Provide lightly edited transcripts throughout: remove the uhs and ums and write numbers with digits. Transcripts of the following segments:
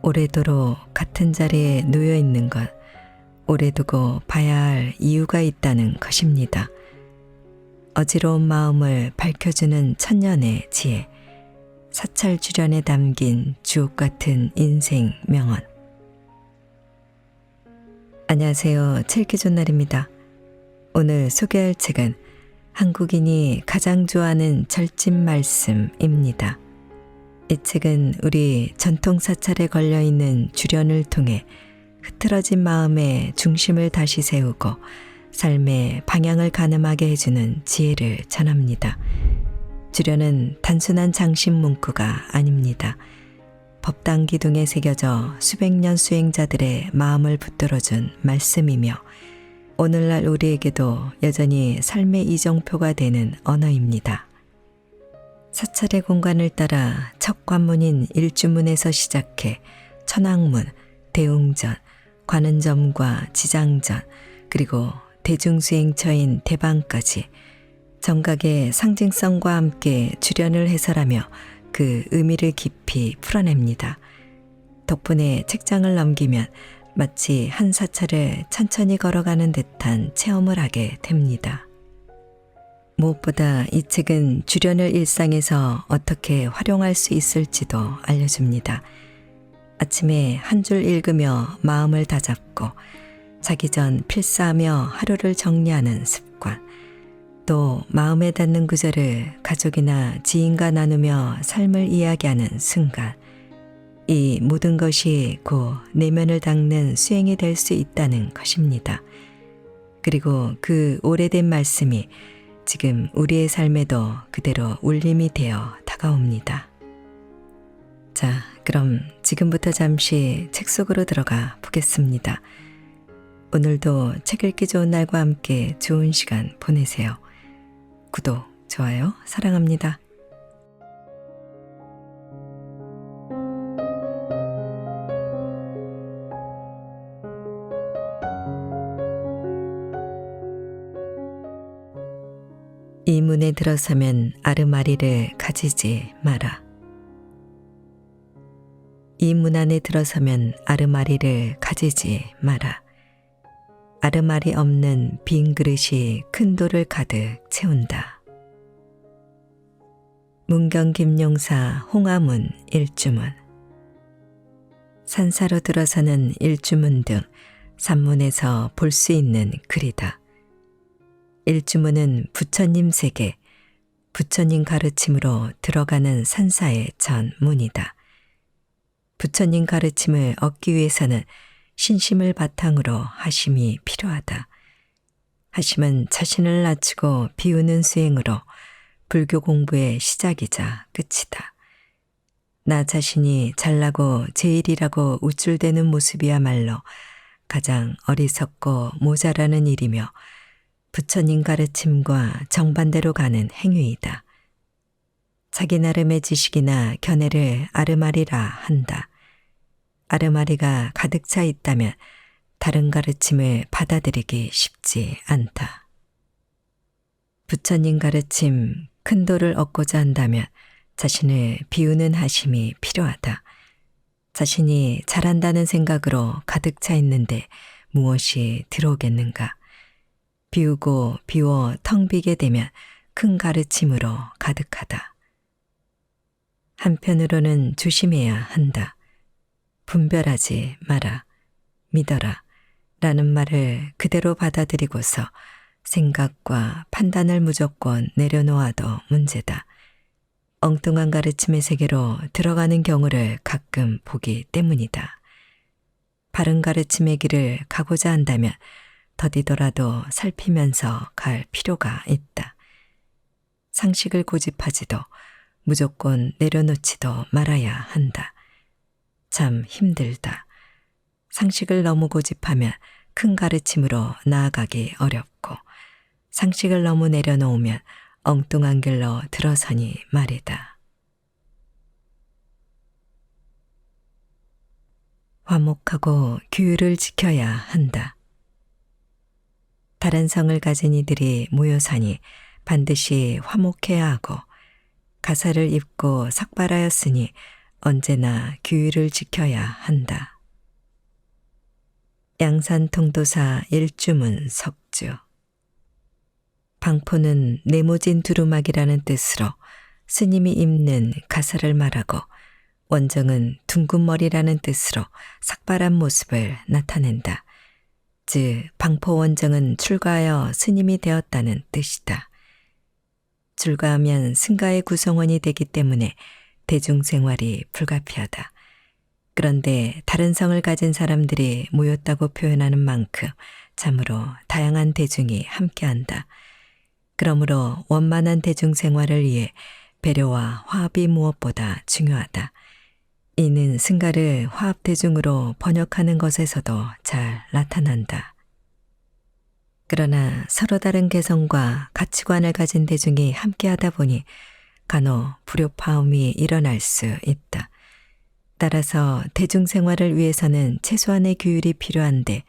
오래도록 같은 자리에 놓여 있는 것, 오래 두고 봐야 할 이유가 있다는 것입니다. 어지러운 마음을 밝혀주는 천년의 지혜, 사찰주련에 담긴 주옥 같은 인생 명언. 안녕하세요. 칠기존날입니다. 오늘 소개할 책은 한국인이 가장 좋아하는 절집 말씀입니다. 이 책은 우리 전통 사찰에 걸려있는 주련을 통해 흐트러진 마음의 중심을 다시 세우고 삶의 방향을 가늠하게 해주는 지혜를 전합니다. 주련은 단순한 장신 문구가 아닙니다. 법당 기둥에 새겨져 수백 년 수행자들의 마음을 붙들어준 말씀이며 오늘날 우리에게도 여전히 삶의 이정표가 되는 언어입니다. 사찰의 공간을 따라 첫 관문인 일주문에서 시작해 천왕문, 대웅전, 관은점과 지장전, 그리고 대중수행처인 대방까지 정각의 상징성과 함께 주련을 해설하며 그 의미를 깊이 풀어냅니다. 덕분에 책장을 넘기면 마치 한 사찰을 천천히 걸어가는 듯한 체험을 하게 됩니다. 무엇보다 이 책은 주련을 일상에서 어떻게 활용할 수 있을지도 알려줍니다. 아침에 한 줄 읽으며 마음을 다잡고 자기 전 필사하며 하루를 정리하는 습관, 또 마음에 닿는 구절을 가족이나 지인과 나누며 삶을 이야기하는 순간, 이 모든 것이 곧 내면을 닦는 수행이 될 수 있다는 것입니다. 그리고 그 오래된 말씀이 지금 우리의 삶에도 그대로 울림이 되어 다가옵니다. 자, 그럼 지금부터 잠시 책 속으로 들어가 보겠습니다. 오늘도 책 읽기 좋은 날과 함께 좋은 시간 보내세요. 구독, 좋아요, 사랑합니다. 이 문에 들어서면 아르마리를 가지지 마라. 이 문 안에 들어서면 아르마리를 가지지 마라. 아르마리 없는 빈 그릇이 큰 돌을 가득 채운다. 문경 김용사 홍화문 일주문. 산사로 들어서는 일주문 등 산문에서 볼 수 있는 글이다. 일주문은 부처님 세계, 부처님 가르침으로 들어가는 산사의 전 문이다. 부처님 가르침을 얻기 위해서는 신심을 바탕으로 하심이 필요하다. 하심은 자신을 낮추고 비우는 수행으로 불교 공부의 시작이자 끝이다. 나 자신이 잘나고 제일이라고 우쭐대는 모습이야말로 가장 어리석고 모자라는 일이며 부처님 가르침과 정반대로 가는 행위이다. 자기 나름의 지식이나 견해를 아르마리라 한다. 아르마리가 가득 차 있다면 다른 가르침을 받아들이기 쉽지 않다. 부처님 가르침 큰 도를 얻고자 한다면 자신을 비우는 하심이 필요하다. 자신이 잘한다는 생각으로 가득 차 있는데 무엇이 들어오겠는가? 비우고 비워 텅 비게 되면 큰 가르침으로 가득하다. 한편으로는 조심해야 한다. 분별하지 마라, 믿어라 라는 말을 그대로 받아들이고서 생각과 판단을 무조건 내려놓아도 문제다. 엉뚱한 가르침의 세계로 들어가는 경우를 가끔 보기 때문이다. 바른 가르침의 길을 가고자 한다면 더디더라도 살피면서 갈 필요가 있다. 상식을 고집하지도 무조건 내려놓지도 말아야 한다. 참 힘들다. 상식을 너무 고집하면 큰 가르침으로 나아가기 어렵고 상식을 너무 내려놓으면 엉뚱한 길로 들어서니 말이다. 화목하고 규율을 지켜야 한다. 다른 성을 가진 이들이 모여 사니 반드시 화목해야 하고 가사를 입고 삭발하였으니 언제나 규율을 지켜야 한다. 양산통도사 일주문 석주. 방포는 네모진 두루마기라는 뜻으로 스님이 입는 가사를 말하고, 원정은 둥근 머리라는 뜻으로 삭발한 모습을 나타낸다. 즉 방포 원정은 출가하여 스님이 되었다는 뜻이다. 출가하면 승가의 구성원이 되기 때문에 대중생활이 불가피하다. 그런데 다른 성을 가진 사람들이 모였다고 표현하는 만큼 참으로 다양한 대중이 함께한다. 그러므로 원만한 대중생활을 위해 배려와 화합이 무엇보다 중요하다. 이는 승가를 화합대중으로 번역하는 것에서도 잘 나타난다. 그러나 서로 다른 개성과 가치관을 가진 대중이 함께하다 보니 간혹 불협화음이 일어날 수 있다. 따라서 대중생활을 위해서는 최소한의 규율이 필요한데,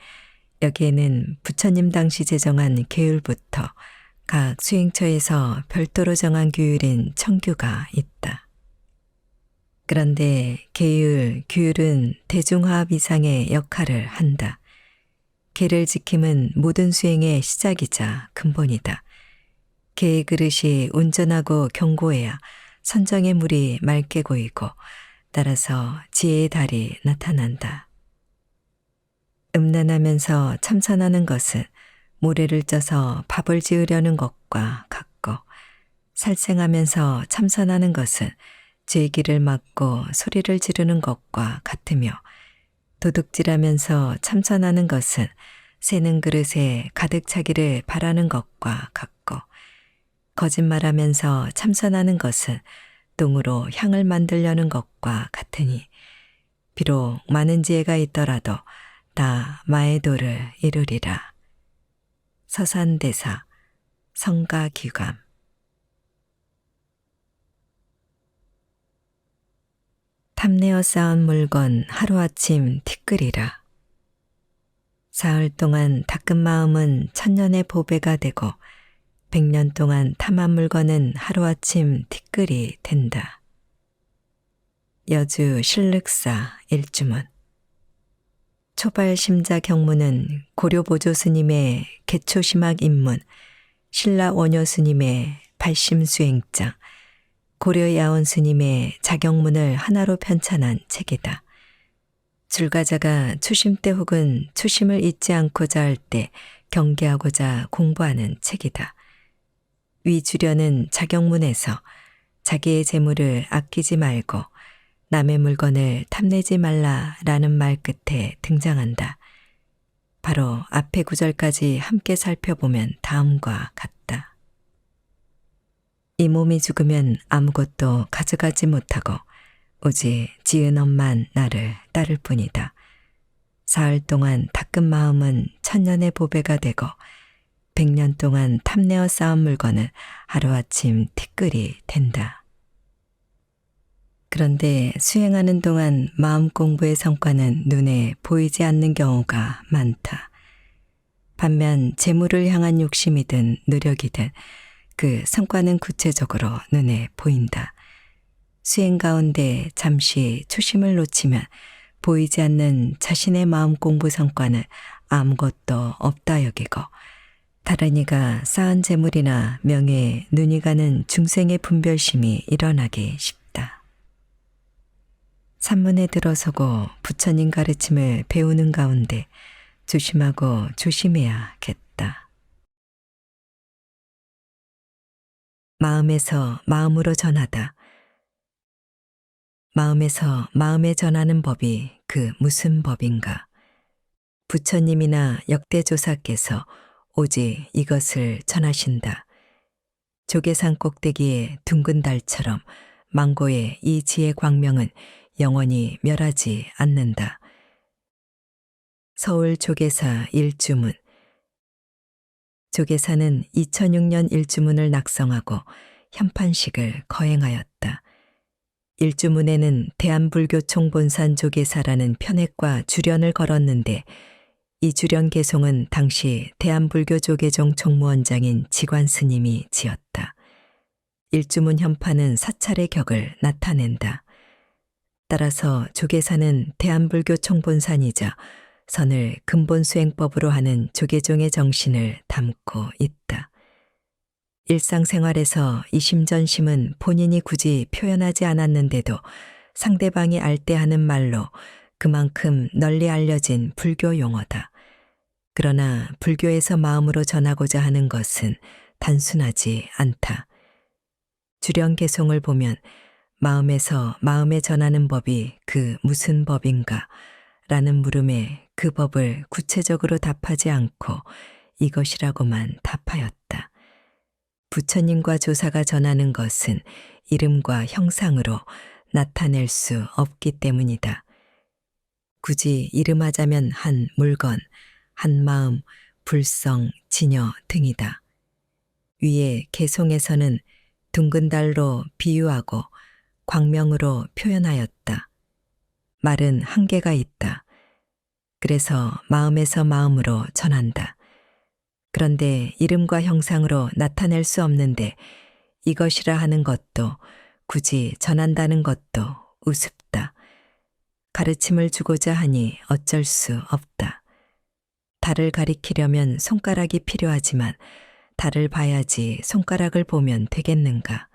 여기에는 부처님 당시 제정한 계율부터 각 수행처에서 별도로 정한 규율인 청규가 있다. 그런데 계율, 규율은 대중화합 이상의 역할을 한다. 계를 지킴은 모든 수행의 시작이자 근본이다. 계의 그릇이 온전하고 견고해야 선정의 물이 맑게 고이고, 따라서 지혜의 달이 나타난다. 음란하면서 참선하는 것은 모래를 쪄서 밥을 지으려는 것과 같고, 살생하면서 참선하는 것은 죄기를 막고 소리를 지르는 것과 같으며, 도둑질하면서 참선하는 것은 새는 그릇에 가득 차기를 바라는 것과 같고, 거짓말하면서 참선하는 것은 똥으로 향을 만들려는 것과 같으니, 비록 많은 지혜가 있더라도 다 마에도를 이루리라. 서산대사 성가귀감. 탐내어 쌓은 물건 하루아침 티끌이라. 사흘 동안 닦은 마음은 천년의 보배가 되고, 100년 동안 탐한 물건은 하루아침 티끌이 된다. 여주 신륵사 일주문. 초발심자 경문은 고려보조 스님의 개초심학 입문, 신라 원효 스님의 발심수행장, 고려야온 스님의 자경문을 하나로 편찬한 책이다. 출가자가 초심 때 혹은 초심을 잊지 않고자 할 때 경계하고자 공부하는 책이다. 위 주련은 자경문에서 자기의 재물을 아끼지 말고 남의 물건을 탐내지 말라라는 말 끝에 등장한다. 바로 앞의 구절까지 함께 살펴보면 다음과 같다. 이 몸이 죽으면 아무것도 가져가지 못하고 오직 지은 엄만 나를 따를 뿐이다. 사흘 동안 닦은 마음은 천년의 보배가 되고 100년 동안 탐내어 쌓은 물건은 하루아침 티끌이 된다. 그런데 수행하는 동안 마음 공부의 성과는 눈에 보이지 않는 경우가 많다. 반면 재물을 향한 욕심이든 노력이든 그 성과는 구체적으로 눈에 보인다. 수행 가운데 잠시 초심을 놓치면 보이지 않는 자신의 마음 공부 성과는 아무것도 없다 여기고, 다른 이가 쌓은 재물이나 명예에 눈이 가는 중생의 분별심이 일어나기 쉽다. 산문에 들어서고 부처님 가르침을 배우는 가운데 조심하고 조심해야겠다. 마음에서 마음으로 전하다. 마음에서 마음에 전하는 법이 그 무슨 법인가? 부처님이나 역대조사께서 오직 이것을 전하신다. 조계산 꼭대기에 둥근 달처럼 망고의 이 지혜 광명은 영원히 멸하지 않는다. 서울 조계사 일주문. 조계사는 2006년 일주문을 낙성하고 현판식을 거행하였다. 일주문에는 대한불교 총본산 조계사라는 편액과 주련을 걸었는데, 이 주련 개송은 당시 대한불교 조계종 총무원장인 지관 스님이 지었다. 일주문 현판은 사찰의 격을 나타낸다. 따라서 조계사는 대한불교 총본산이자 선을 근본수행법으로 하는 조계종의 정신을 담고 있다. 일상생활에서 이심전심은 본인이 굳이 표현하지 않았는데도 상대방이 알 때 하는 말로 그만큼 널리 알려진 불교 용어다. 그러나 불교에서 마음으로 전하고자 하는 것은 단순하지 않다. 주령개송을 보면 마음에서 마음에 전하는 법이 그 무슨 법인가? 라는 물음에 그 법을 구체적으로 답하지 않고 이것이라고만 답하였다. 부처님과 조사가 전하는 것은 이름과 형상으로 나타낼 수 없기 때문이다. 굳이 이름하자면 한 물건, 한 마음, 불성, 진여 등이다. 위에 개송에서는 둥근 달로 비유하고 광명으로 표현하였다. 말은 한계가 있다. 그래서 마음에서 마음으로 전한다. 그런데 이름과 형상으로 나타낼 수 없는데 이것이라 하는 것도 굳이 전한다는 것도 우습다. 가르침을 주고자 하니 어쩔 수 없다. 달을 가리키려면 손가락이 필요하지만 달을 봐야지 손가락을 보면 되겠는가.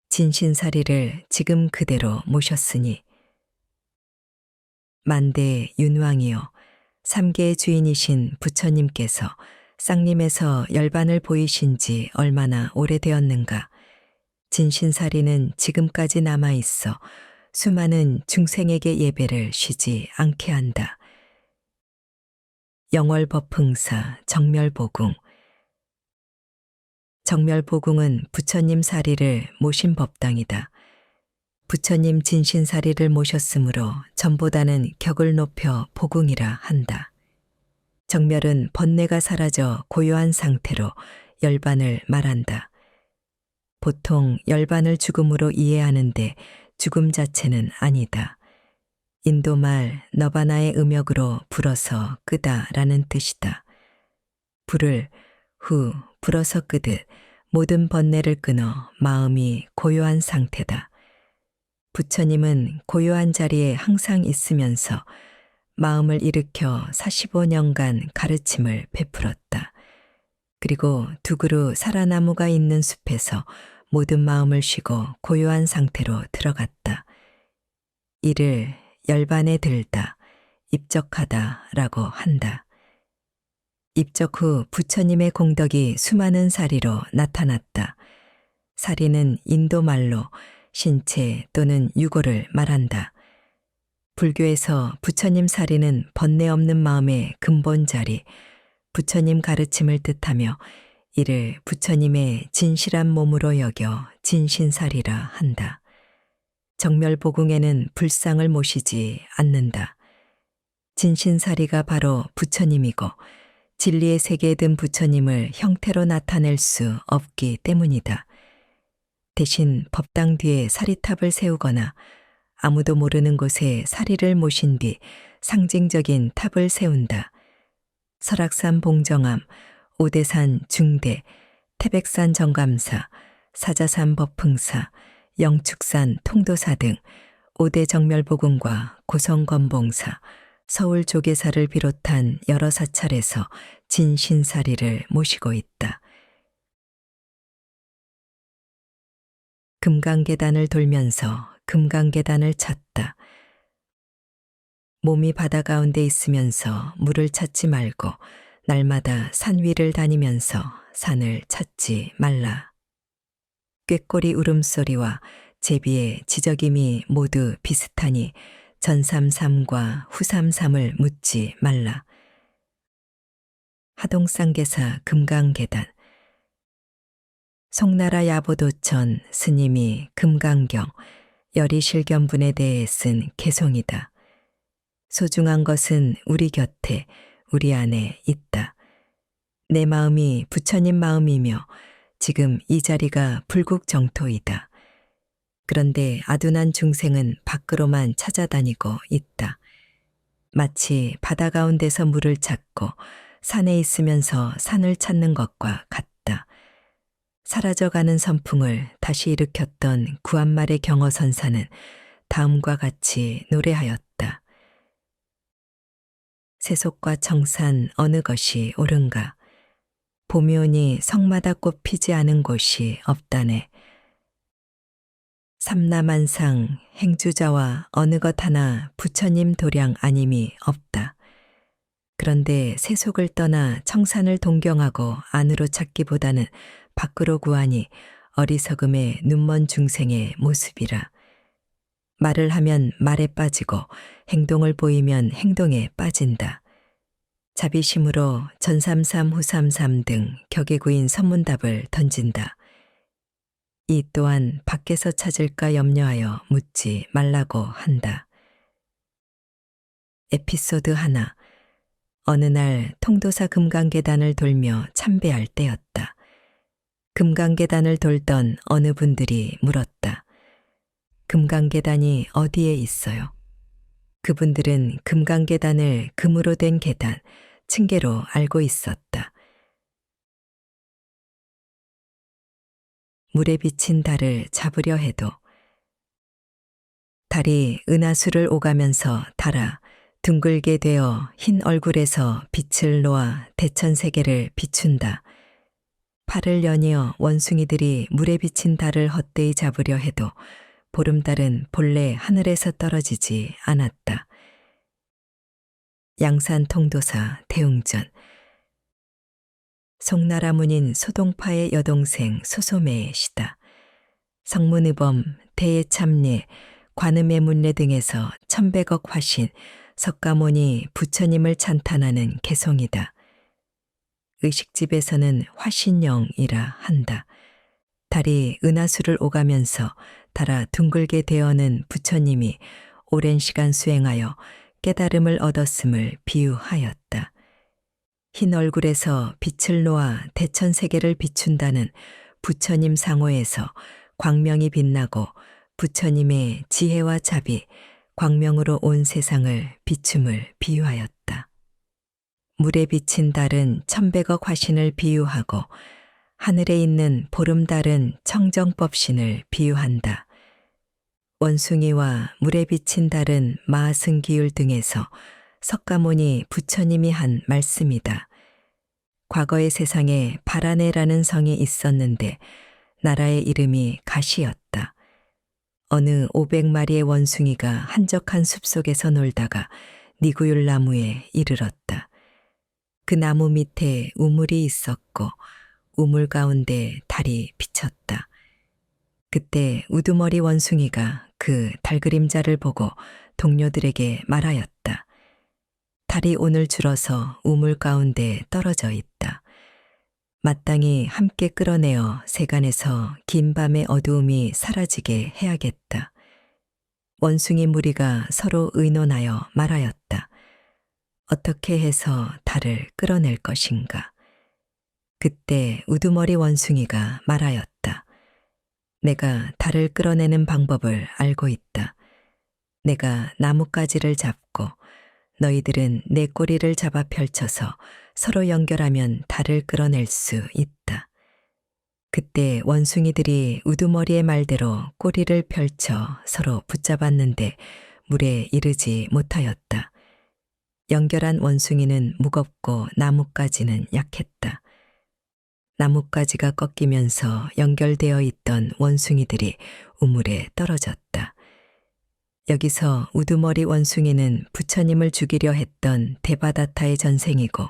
진신사리를 지금 그대로 모셨으니 만대 윤왕이여 삼계의 주인이신 부처님께서 쌍림에서 열반을 보이신 지 얼마나 오래되었는가. 진신사리는 지금까지 남아있어 수많은 중생에게 예배를 쉬지 않게 한다. 영월법흥사 정멸보궁. 정멸보궁은 부처님 사리를 모신 법당이다. 부처님 진신사리를 모셨으므로 전보다는 격을 높여 보궁이라 한다. 정멸은 번뇌가 사라져 고요한 상태로 열반을 말한다. 보통 열반을 죽음으로 이해하는데 죽음 자체는 아니다. 인도말 너바나의 음역으로 불어서 끄다 라는 뜻이다. 불을 불어서 끄듯 모든 번뇌를 끊어 마음이 고요한 상태다. 부처님은 고요한 자리에 항상 있으면서 마음을 일으켜 45년간 가르침을 베풀었다. 그리고 두 그루 사라나무가 있는 숲에서 모든 마음을 쉬고 고요한 상태로 들어갔다. 이를 열반에 들다, 입적하다 라고 한다. 입적 후 부처님의 공덕이 수많은 사리로 나타났다. 사리는 인도말로 신체 또는 유고를 말한다. 불교에서 부처님 사리는 번뇌 없는 마음의 근본 자리, 부처님 가르침을 뜻하며 이를 부처님의 진실한 몸으로 여겨 진신사리라 한다. 정멸보궁에는 불상을 모시지 않는다. 진신사리가 바로 부처님이고 진리의 세계에 든 부처님을 형태로 나타낼 수 없기 때문이다. 대신 법당 뒤에 사리탑을 세우거나 아무도 모르는 곳에 사리를 모신 뒤 상징적인 탑을 세운다. 설악산 봉정암, 오대산 중대, 태백산 정감사, 사자산 법흥사, 영축산 통도사 등 5대 정멸보궁과 고성건봉사, 서울 조계사를 비롯한 여러 사찰에서 진신사리를 모시고 있다. 금강계단을 돌면서 금강계단을 찾다. 몸이 바다 가운데 있으면서 물을 찾지 말고 날마다 산 위를 다니면서 산을 찾지 말라. 꾀꼬리 울음소리와 제비의 지저김이 모두 비슷하니 전삼삼과 후삼삼을 묻지 말라. 하동상계사 금강계단. 송나라 야보도천 스님이 금강경, 열이실견분에 대해 쓴 개송이다. 소중한 것은 우리 곁에, 우리 안에 있다. 내 마음이 부처님 마음이며 지금 이 자리가 불국정토이다. 그런데 아둔한 중생은 밖으로만 찾아다니고 있다. 마치 바다 가운데서 물을 찾고 산에 있으면서 산을 찾는 것과 같다. 사라져가는 선풍을 다시 일으켰던 구한말의 경어선사는 다음과 같이 노래하였다. 세속과 청산 어느 것이 옳은가. 봄이 오니 성마다 꽃 피지 않은 곳이 없다네. 삼라만상 행주자와 어느 것 하나 부처님 도량 아님이 없다. 그런데 세속을 떠나 청산을 동경하고 안으로 찾기보다는 밖으로 구하니 어리석음의 눈먼 중생의 모습이라. 말을 하면 말에 빠지고 행동을 보이면 행동에 빠진다. 자비심으로 전삼삼 후삼삼 등 격에 구인 선문답을 던진다. 이 또한 밖에서 찾을까 염려하여 묻지 말라고 한다. 에피소드 하나. 어느 날 통도사 금강계단을 돌며 참배할 때였다. 금강계단을 돌던 어느 분들이 물었다. 금강계단이 어디에 있어요? 그분들은 금강계단을 금으로 된 계단, 층계로 알고 있었다. 물에 비친 달을 잡으려 해도 달이 은하수를 오가면서 달아 둥글게 되어 흰 얼굴에서 빛을 놓아 대천세계를 비춘다. 팔을 연이어 원숭이들이 물에 비친 달을 헛되이 잡으려 해도 보름달은 본래 하늘에서 떨어지지 않았다. 양산 통도사 대웅전. 송나라 문인 소동파의 여동생 소소매의 시다. 성문의범, 대예참례, 관음의 문례 등에서 1100억 화신, 석가모니 부처님을 찬탄하는 개송이다. 의식집에서는 화신영이라 한다. 달이 은하수를 오가면서 달아 둥글게 되어는 부처님이 오랜 시간 수행하여 깨달음을 얻었음을 비유하였다. 흰 얼굴에서 빛을 놓아 대천세계를 비춘다는 부처님 상호에서 광명이 빛나고 부처님의 지혜와 자비, 광명으로 온 세상을 비춤을 비유하였다. 물에 비친 달은 1100억 화신을 비유하고 하늘에 있는 보름달은 청정법신을 비유한다. 원숭이와 물에 비친 달은 마승기율 등에서 석가모니 부처님이 한 말씀이다. 과거의 세상에 바라네라는 성이 있었는데 나라의 이름이 가시였다. 어느 500마리의 원숭이가 한적한 숲속에서 놀다가 니구율 나무에 이르렀다. 그 나무 밑에 우물이 있었고 우물 가운데 달이 비쳤다. 그때 우두머리 원숭이가 그 달그림자를 보고 동료들에게 말하였다. 달이 오늘 줄어서 우물 가운데 떨어져 있다. 마땅히 함께 끌어내어 세간에서 긴 밤의 어두움이 사라지게 해야겠다. 원숭이 무리가 서로 의논하여 말하였다. 어떻게 해서 달을 끌어낼 것인가? 그때 우두머리 원숭이가 말하였다. 내가 달을 끌어내는 방법을 알고 있다. 내가 나뭇가지를 잡고 너희들은 내 꼬리를 잡아 펼쳐서 서로 연결하면 달을 끌어낼 수 있다. 그때 원숭이들이 우두머리의 말대로 꼬리를 펼쳐 서로 붙잡았는데 물에 이르지 못하였다. 연결한 원숭이는 무겁고 나뭇가지는 약했다. 나뭇가지가 꺾이면서 연결되어 있던 원숭이들이 우물에 떨어졌다. 여기서 우두머리 원숭이는 부처님을 죽이려 했던 데바다타의 전생이고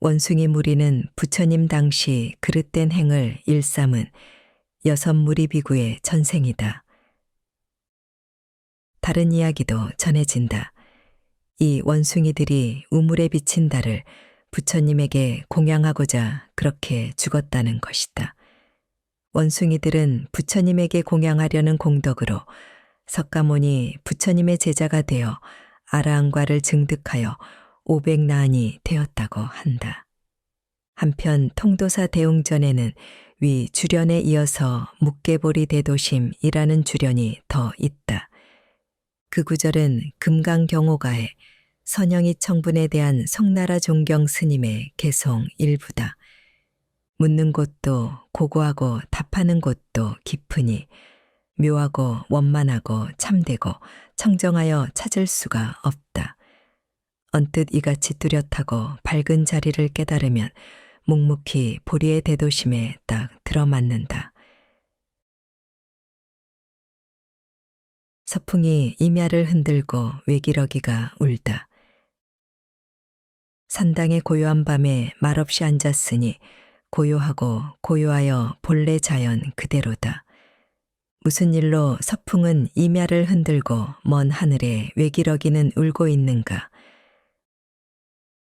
원숭이 무리는 부처님 당시 그릇된 행을 일삼은 여섯 무리 비구의 전생이다. 다른 이야기도 전해진다. 이 원숭이들이 우물에 비친 달을 부처님에게 공양하고자 그렇게 죽었다는 것이다. 원숭이들은 부처님에게 공양하려는 공덕으로 석가모니 부처님의 제자가 되어 아라한과를 증득하여 500나안이 되었다고 한다. 한편 통도사 대웅전에는 위 주련에 이어서 묵계보리 대도심이라는 주련이 더 있다. 그 구절은 금강경호가의 선영이 청분에 대한 송나라 종경 스님의 개송 일부다. 묻는 곳도 고고하고 답하는 곳도 깊으니 묘하고 원만하고 참되고 청정하여 찾을 수가 없다. 언뜻 이같이 뚜렷하고 밝은 자리를 깨달으면 묵묵히 보리의 대도심에 딱 들어맞는다. 서풍이 임야를 흔들고 외기러기가 울다. 산당의 고요한 밤에 말없이 앉았으니 고요하고 고요하여 본래 자연 그대로다. 무슨 일로 서풍은 임야를 흔들고 먼 하늘에 외기러기는 울고 있는가.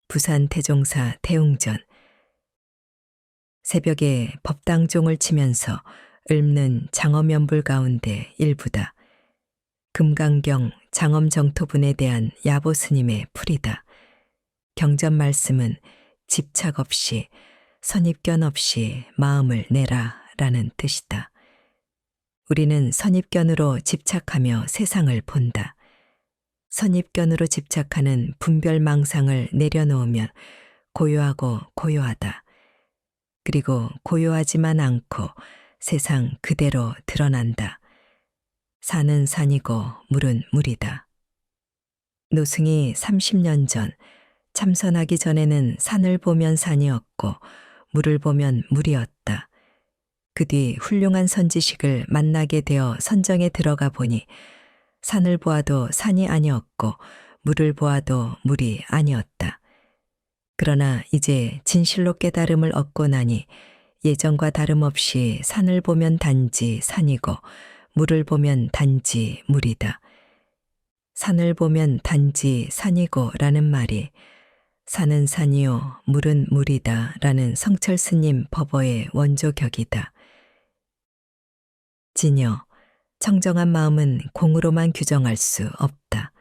부산 태종사 대웅전. 새벽에 법당종을 치면서 읊는 장엄연불 가운데 일부다. 금강경 장엄정토분에 대한 야보 스님의 풀이다. 경전 말씀은 집착 없이 선입견 없이 마음을 내라 라는 뜻이다. 우리는 선입견으로 집착하며 세상을 본다. 선입견으로 집착하는 분별망상을 내려놓으면 고요하고 고요하다. 그리고 고요하지만 않고 세상 그대로 드러난다. 산은 산이고 물은 물이다. 노승이 30년 전 참선하기 전에는 산을 보면 산이었고 물을 보면 물이었다. 그 뒤 훌륭한 선지식을 만나게 되어 선정에 들어가 보니 산을 보아도 산이 아니었고 물을 보아도 물이 아니었다. 그러나 이제 진실로 깨달음을 얻고 나니 예전과 다름없이 산을 보면 단지 산이고 물을 보면 단지 물이다. 산을 보면 단지 산이고 라는 말이 산은 산이요 물은 물이다 라는 성철 스님 법어의 원조격이다. 진여, 청정한 마음은 공으로만 규정할 수 없다.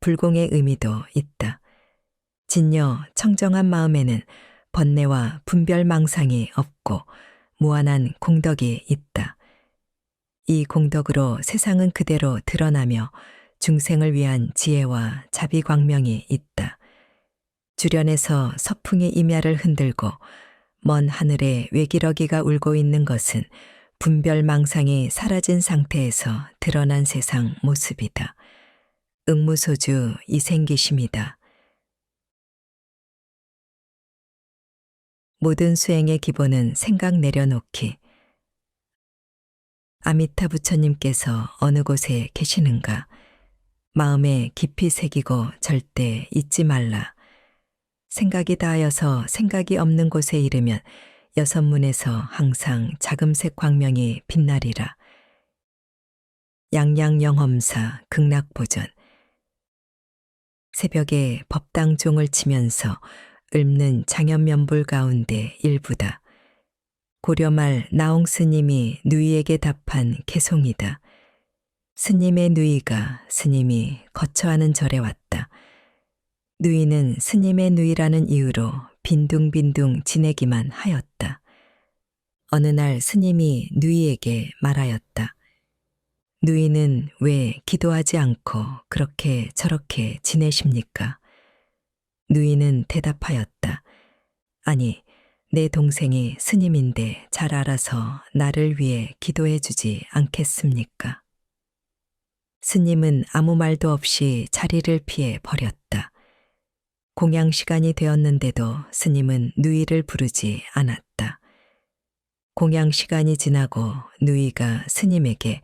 불공의 의미도 있다. 진여, 청정한 마음에는 번뇌와 분별망상이 없고 무한한 공덕이 있다. 이 공덕으로 세상은 그대로 드러나며 중생을 위한 지혜와 자비광명이 있다. 주련에서 서풍이 임야를 흔들고 먼 하늘에 외기러기가 울고 있는 것은 분별망상이 사라진 상태에서 드러난 세상 모습이다. 응무소주 이생기심이다. 모든 수행의 기본은 생각 내려놓기. 아미타 부처님께서 어느 곳에 계시는가? 마음에 깊이 새기고 절대 잊지 말라. 생각이 닿아여서 생각이 없는 곳에 이르면 여섯문에서 항상 자금색 광명이 빛나리라. 양양영험사 극락보전. 새벽에 법당종을 치면서 읊는 장엄연불 가운데 일부다. 고려말 나홍 스님이 누이에게 답한 개송이다. 스님의 누이가 스님이 거처하는 절에 왔다. 누이는 스님의 누이라는 이유로 빈둥빈둥 지내기만 하였다. 어느 날 스님이 누이에게 말하였다. 누이는 왜 기도하지 않고 그렇게 저렇게 지내십니까? 누이는 대답하였다. 아니, 내 동생이 스님인데 잘 알아서 나를 위해 기도해 주지 않겠습니까? 스님은 아무 말도 없이 자리를 피해 버렸다. 공양 시간이 되었는데도 스님은 누이를 부르지 않았다. 공양 시간이 지나고 누이가 스님에게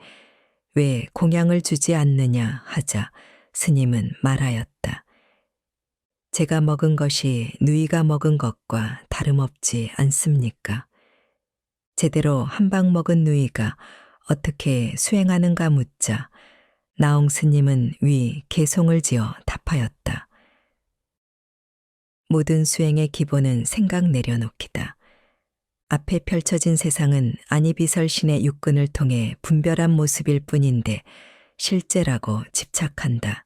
왜 공양을 주지 않느냐 하자 스님은 말하였다. 제가 먹은 것이 누이가 먹은 것과 다름없지 않습니까? 제대로 한 방 먹은 누이가 어떻게 수행하는가 묻자 나홍 스님은 위 개송을 지어 답하였다. 모든 수행의 기본은 생각 내려놓기다. 앞에 펼쳐진 세상은 아니비설신의 육근을 통해 분별한 모습일 뿐인데 실제라고 집착한다.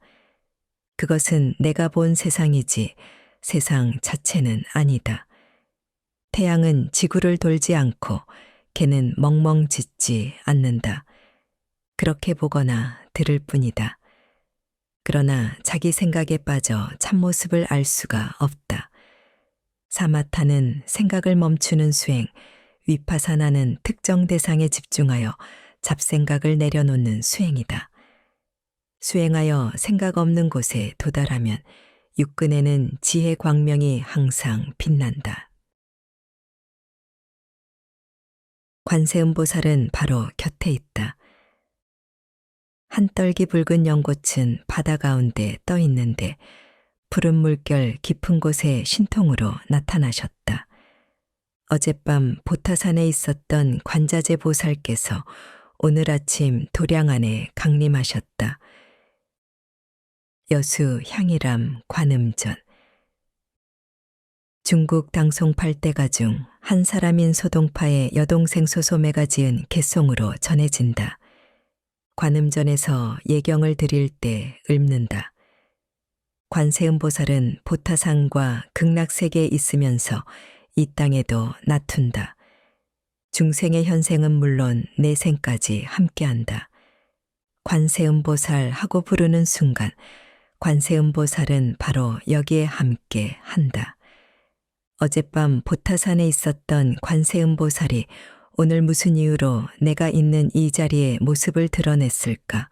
그것은 내가 본 세상이지 세상 자체는 아니다. 태양은 지구를 돌지 않고 개는 멍멍 짖지 않는다. 그렇게 보거나 들을 뿐이다. 그러나 자기 생각에 빠져 참모습을 알 수가 없다. 사마타는 생각을 멈추는 수행, 위파사나는 특정 대상에 집중하여 잡생각을 내려놓는 수행이다. 수행하여 생각 없는 곳에 도달하면 육근에는 지혜 광명이 항상 빛난다. 관세음보살은 바로 곁에 있다. 한떨기 붉은 연꽃은 바다 가운데 떠 있는데 푸른 물결 깊은 곳에 신통으로 나타나셨다. 어젯밤 보타산에 있었던 관자재 보살께서 오늘 아침 도량 안에 강림하셨다. 여수 향이람 관음전. 중국 당송 8대가 중 한 사람인 소동파의 여동생 소소매가 지은 개송으로 전해진다. 관음전에서 예경을 드릴 때 읊는다. 관세음보살은 보타산과 극락세계에 있으면서 이 땅에도 나툰다. 중생의 현생은 물론 내생까지 함께한다. 관세음보살 하고 부르는 순간 관세음보살은 바로 여기에 함께 한다. 어젯밤 보타산에 있었던 관세음보살이 오늘 무슨 이유로 내가 있는 이 자리에 모습을 드러냈을까?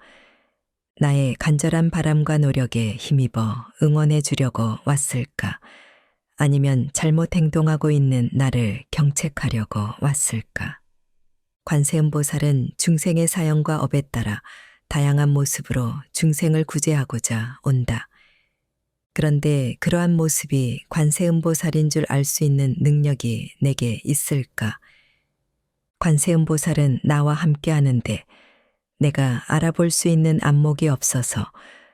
나의 간절한 바람과 노력에 힘입어 응원해 주려고 왔을까? 아니면 잘못 행동하고 있는 나를 경책하려고 왔을까? 관세음보살은 중생의 사연과 업에 따라 다양한 모습으로 중생을 구제하고자 온다. 그런데 그러한 모습이 관세음보살인 줄 알 수 있는 능력이 내게 있을까? 관세음보살은 나와 함께 하는데 내가 알아볼 수 있는 안목이 없어서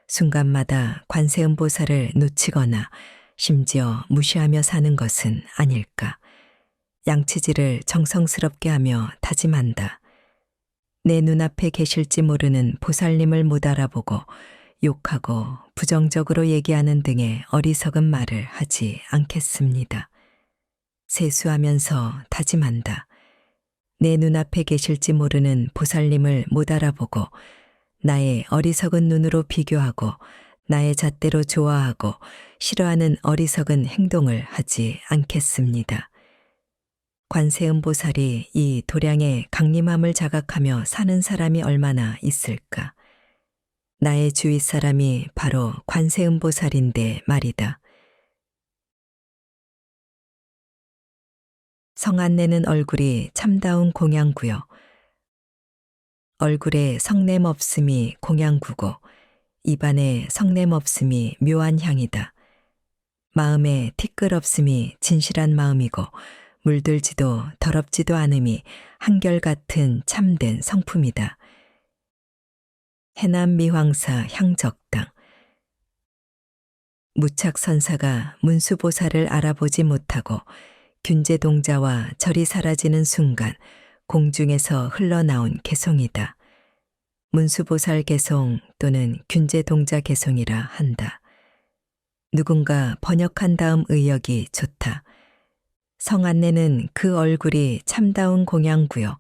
순간마다 관세음보살을 놓치거나 심지어 무시하며 사는 것은 아닐까? 양치질을 정성스럽게 하며 다짐한다. 내 눈앞에 계실지 모르는 보살님을 못 알아보고 욕하고 부정적으로 얘기하는 등의 어리석은 말을 하지 않겠습니다. 세수하면서 다짐한다. 내 눈앞에 계실지 모르는 보살님을 못 알아보고 나의 어리석은 눈으로 비교하고 나의 잣대로 좋아하고 싫어하는 어리석은 행동을 하지 않겠습니다. 관세음보살이 이 도량의 강림함을 자각하며 사는 사람이 얼마나 있을까? 나의 주위 사람이 바로 관세음보살인데 말이다. 성안내는 얼굴이 참다운 공양구요. 얼굴에 성냄 없음이 공양구고 입안에 성냄 없음이 묘한 향이다. 마음에 티끌 없음이 진실한 마음이고 물들지도 더럽지도 않음이 한결같은 참된 성품이다. 해남 미황사 향적당. 무착선사가 문수보살을 알아보지 못하고 균제동자와 절이 사라지는 순간 공중에서 흘러나온 개송이다. 문수보살 개송 또는 균제동자 개송이라 한다. 누군가 번역한 다음 의역이 좋다. 성안내는 그 얼굴이 참다운 공양구요.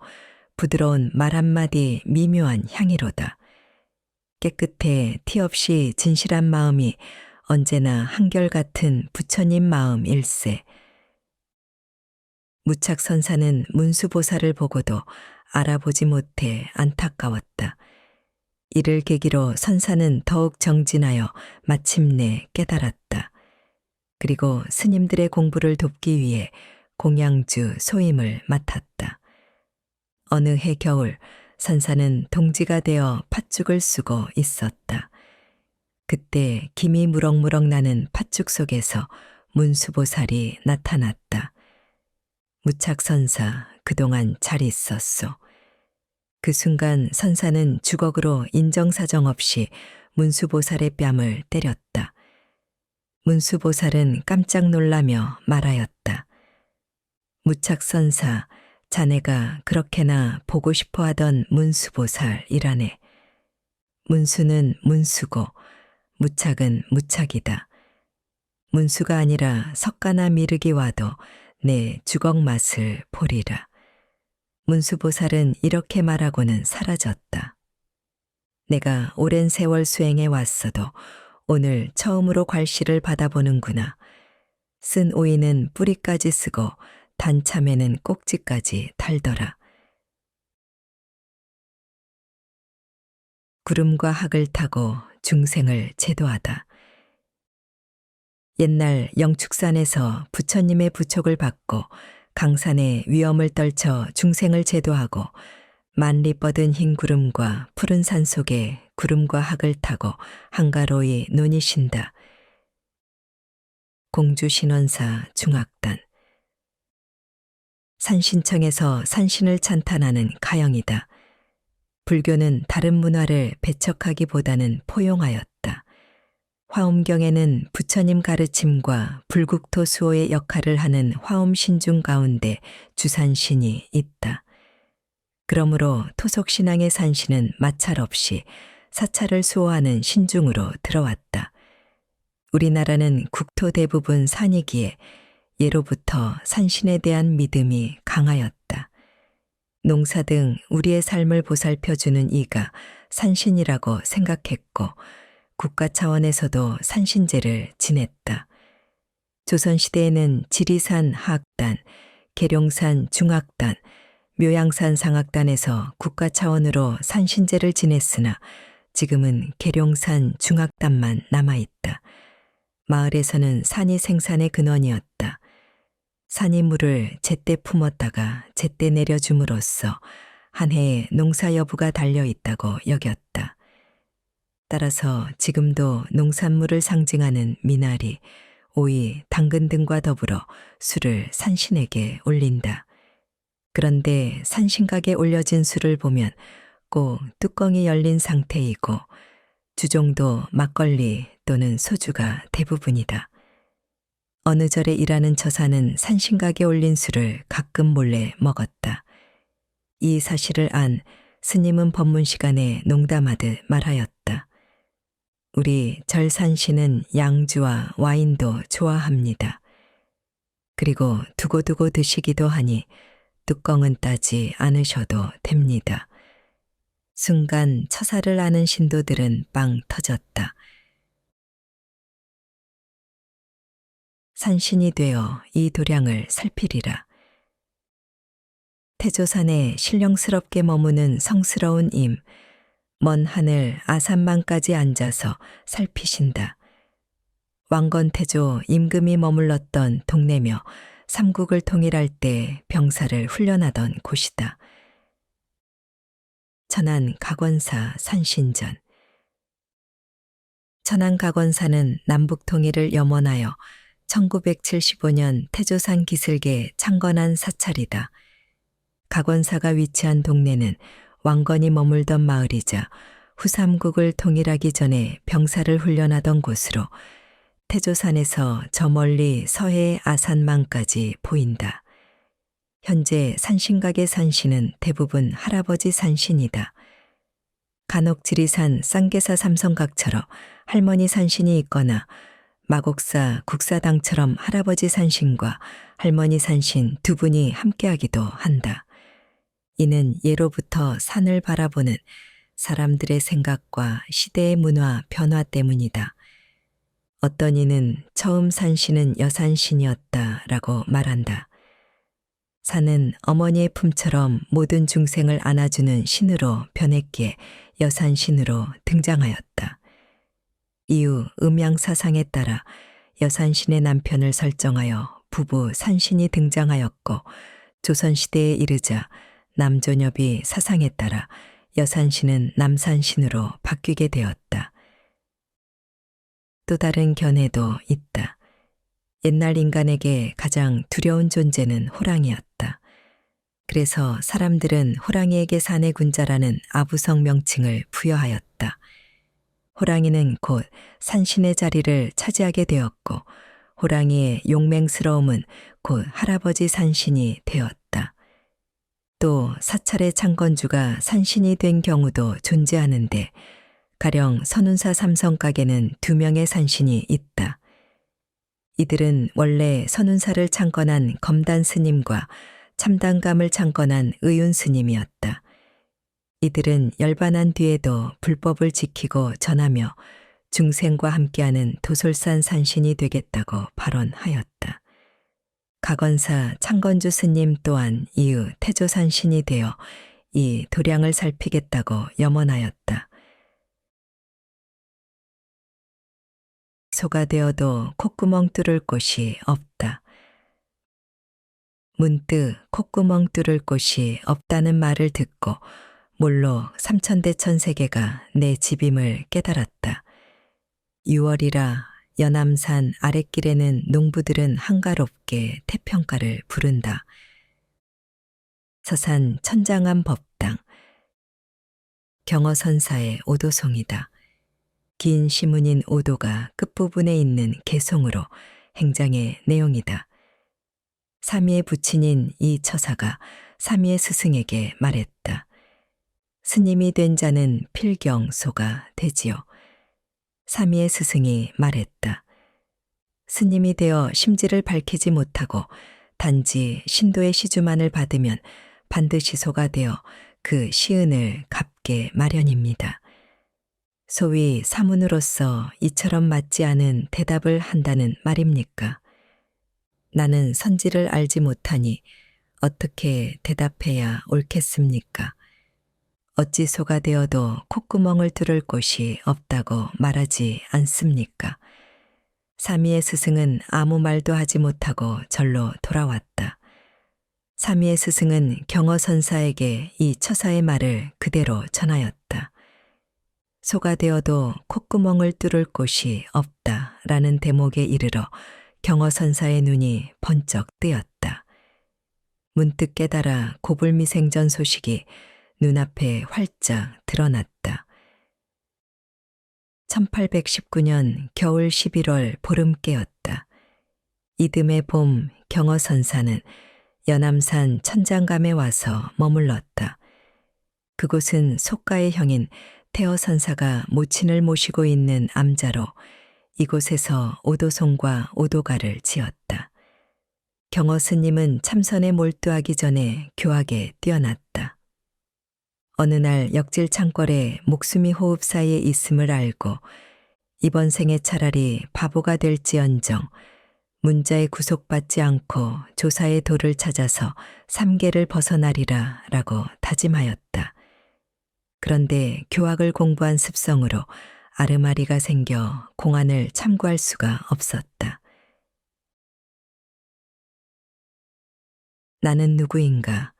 부드러운 말 한마디 미묘한 향이로다. 깨끗해 티 없이 진실한 마음이 언제나 한결같은 부처님 마음일세. 무착선사는 문수보살을 보고도 알아보지 못해 안타까웠다. 이를 계기로 선사는 더욱 정진하여 마침내 깨달았다. 그리고 스님들의 공부를 돕기 위해 공양주 소임을 맡았다. 어느 해 겨울 선사는 동지가 되어 팥죽을 쓰고 있었다. 그때 김이 무럭무럭 나는 팥죽 속에서 문수보살이 나타났다. 무착선사 그동안 잘 있었소. 그 순간 선사는 주걱으로 인정사정 없이 문수보살의 뺨을 때렸다. 문수보살은 깜짝 놀라며 말하였다. 무착선사, 자네가 그렇게나 보고 싶어 하던 문수보살이라네. 문수는 문수고 무착은 무착이다. 문수가 아니라 석가나 미륵이 와도 내 주걱 맛을 보리라. 문수보살은 이렇게 말하고는 사라졌다. 내가 오랜 세월 수행해 왔어도 오늘 처음으로 괄시를 받아보는구나. 쓴 오이는 뿌리까지 쓰고 단참에는 꼭지까지 달더라. 구름과 학을 타고 중생을 제도하다. 옛날 영축산에서 부처님의 부촉을 받고 강산의 위엄을 떨쳐 중생을 제도하고 만리 뻗은 흰 구름과 푸른 산 속에 구름과 학을 타고 한가로이 눈이 쉰다. 공주신원사 중학단. 산신청에서 산신을 찬탄하는 가영이다. 불교는 다른 문화를 배척하기보다는 포용하였다. 화엄경에는 부처님 가르침과 불국토 수호의 역할을 하는 화엄신중 가운데 주산신이 있다. 그러므로 토속신앙의 산신은 마찰 없이 사찰을 수호하는 신중으로 들어왔다. 우리나라는 국토 대부분 산이기에 예로부터 산신에 대한 믿음이 강하였다. 농사 등 우리의 삶을 보살펴주는 이가 산신이라고 생각했고 국가 차원에서도 산신제를 지냈다. 조선시대에는 지리산 하악단, 계룡산 중학단, 묘양산 상학단에서 국가 차원으로 산신제를 지냈으나 지금은 계룡산 중학단만 남아있다. 마을에서는 산이 생산의 근원이었다. 산이 물을 제때 품었다가 제때 내려줌으로써 한 해의 농사 여부가 달려있다고 여겼다. 따라서 지금도 농산물을 상징하는 미나리, 오이, 당근 등과 더불어 술을 산신에게 올린다. 그런데 산신각에 올려진 술을 보면 꼭 뚜껑이 열린 상태이고 주종도 막걸리 또는 소주가 대부분이다. 어느 절에 일하는 처사는 산신각에 올린 술을 가끔 몰래 먹었다. 이 사실을 안 스님은 법문 시간에 농담하듯 말하였다. 우리 절산신은 양주와 와인도 좋아합니다. 그리고 두고두고 드시기도 하니 뚜껑은 따지 않으셔도 됩니다. 순간 처사를 아는 신도들은 빵 터졌다. 산신이 되어 이 도량을 살피리라. 태조산에 신령스럽게 머무는 성스러운 임, 먼 하늘 아산만까지 앉아서 살피신다. 왕건태조 임금이 머물렀던 동네며 삼국을 통일할 때 병사를 훈련하던 곳이다. 천안 각원사 산신전. 천안 각원사는 남북 통일을 염원하여 1975년 태조산 기슭에 창건한 사찰이다. 각원사가 위치한 동네는 왕건이 머물던 마을이자 후삼국을 통일하기 전에 병사를 훈련하던 곳으로 태조산에서 저 멀리 서해 아산만까지 보인다. 현재 산신각의 산신은 대부분 할아버지 산신이다. 간혹 지리산 쌍계사 삼성각처럼 할머니 산신이 있거나 마곡사 국사당처럼 할아버지 산신과 할머니 산신 두 분이 함께하기도 한다. 이는 예로부터 산을 바라보는 사람들의 생각과 시대의 문화 변화 때문이다. 어떤 이는 처음 산신은 여산신이었다라고 말한다. 산은 어머니의 품처럼 모든 중생을 안아주는 신으로 변했기에 여산신으로 등장하였다. 이후 음양사상에 따라 여산신의 남편을 설정하여 부부 산신이 등장하였고 조선시대에 이르자 남존엽이 사상에 따라 여산신은 남산신으로 바뀌게 되었다. 또 다른 견해도 있다. 옛날 인간에게 가장 두려운 존재는 호랑이였다. 그래서 사람들은 호랑이에게 산의 군자라는 아부성 명칭을 부여하였다. 호랑이는 곧 산신의 자리를 차지하게 되었고 호랑이의 용맹스러움은 곧 할아버지 산신이 되었다. 또 사찰의 창건주가 산신이 된 경우도 존재하는데 가령 선운사 삼성각에는 2명의 산신이 있다. 이들은 원래 선운사를 창건한 검단 스님과 참단감을 창건한 의윤 스님이었다. 이들은 열반한 뒤에도 불법을 지키고 전하며 중생과 함께하는 도솔산 산신이 되겠다고 발언하였다. 가건사 창건주 스님 또한 이후 태조산신이 되어 이 도량을 살피겠다고 염원하였다. 소가 되어도 콧구멍 뚫을 곳이 없다. 문득 콧구멍 뚫을 곳이 없다는 말을 듣고 몰로 삼천대천세계가 내 집임을 깨달았다. 6월이라 연암산 아랫길에는 농부들은 한가롭게 태평가를 부른다. 서산 천장암 법당 경어선사의 오도송이다. 긴 시문인 오도가 끝부분에 있는 개송으로 행장의 내용이다. 삼위의 부친인 이 처사가 삼위의 스승에게 말했다. 스님이 된 자는 필경소가 되지요. 삼위의 스승이 말했다. 스님이 되어 심지를 밝히지 못하고 단지 신도의 시주만을 받으면 반드시 소가 되어 그 시은을 갚게 마련입니다. 소위 사문으로서 이처럼 맞지 않은 대답을 한다는 말입니까? 나는 선지를 알지 못하니 어떻게 대답해야 옳겠습니까? 어찌 소가 되어도 콧구멍을 뚫을 곳이 없다고 말하지 않습니까? 삼위의 스승은 아무 말도 하지 못하고 절로 돌아왔다. 삼위의 스승은 경어선사에게 이 처사의 말을 그대로 전하였다. 소가 되어도 콧구멍을 뚫을 곳이 없다라는 대목에 이르러 경어선사의 눈이 번쩍 뜨였다. 문득 깨달아 고불미생전 소식이 눈앞에 활짝 드러났다. 1819년 겨울 11월 보름께였다. 이듬해 봄 경어선사는 연암산 천장감에 와서 머물렀다. 그곳은 속가의 형인 태어선사가 모친을 모시고 있는 암자로 이곳에서 오도송과 오도가를 지었다. 경어 스님은 참선에 몰두하기 전에 교학에 뛰어났다. 어느 날 역질 창궐에 목숨이 호흡 사이에 있음을 알고 이번 생에 차라리 바보가 될지언정 문자에 구속받지 않고 조사의 도를 찾아서 삼계를 벗어나리라 라고 다짐하였다. 그런데 교학을 공부한 습성으로 아르마리가 생겨 공안을 참고할 수가 없었다. 나는 누구인가?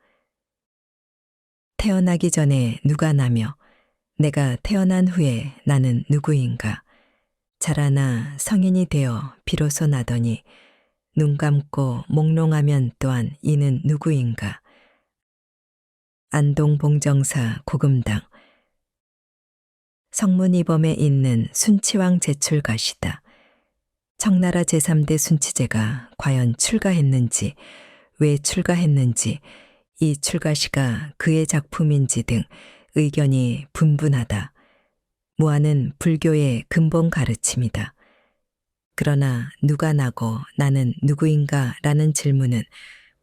태어나기 전에 누가 나며 내가 태어난 후에 나는 누구인가? 자라나 성인이 되어 비로소 나더니 눈 감고 몽롱하면 또한 이는 누구인가? 안동봉정사 고금당 성문이범에 있는 순치왕 제출가시다. 청나라 제3대 순치제가 과연 출가했는지 왜 출가했는지 이 출가시가 그의 작품인지 등 의견이 분분하다. 무아는 불교의 근본 가르침이다. 그러나 누가 나고 나는 누구인가 라는 질문은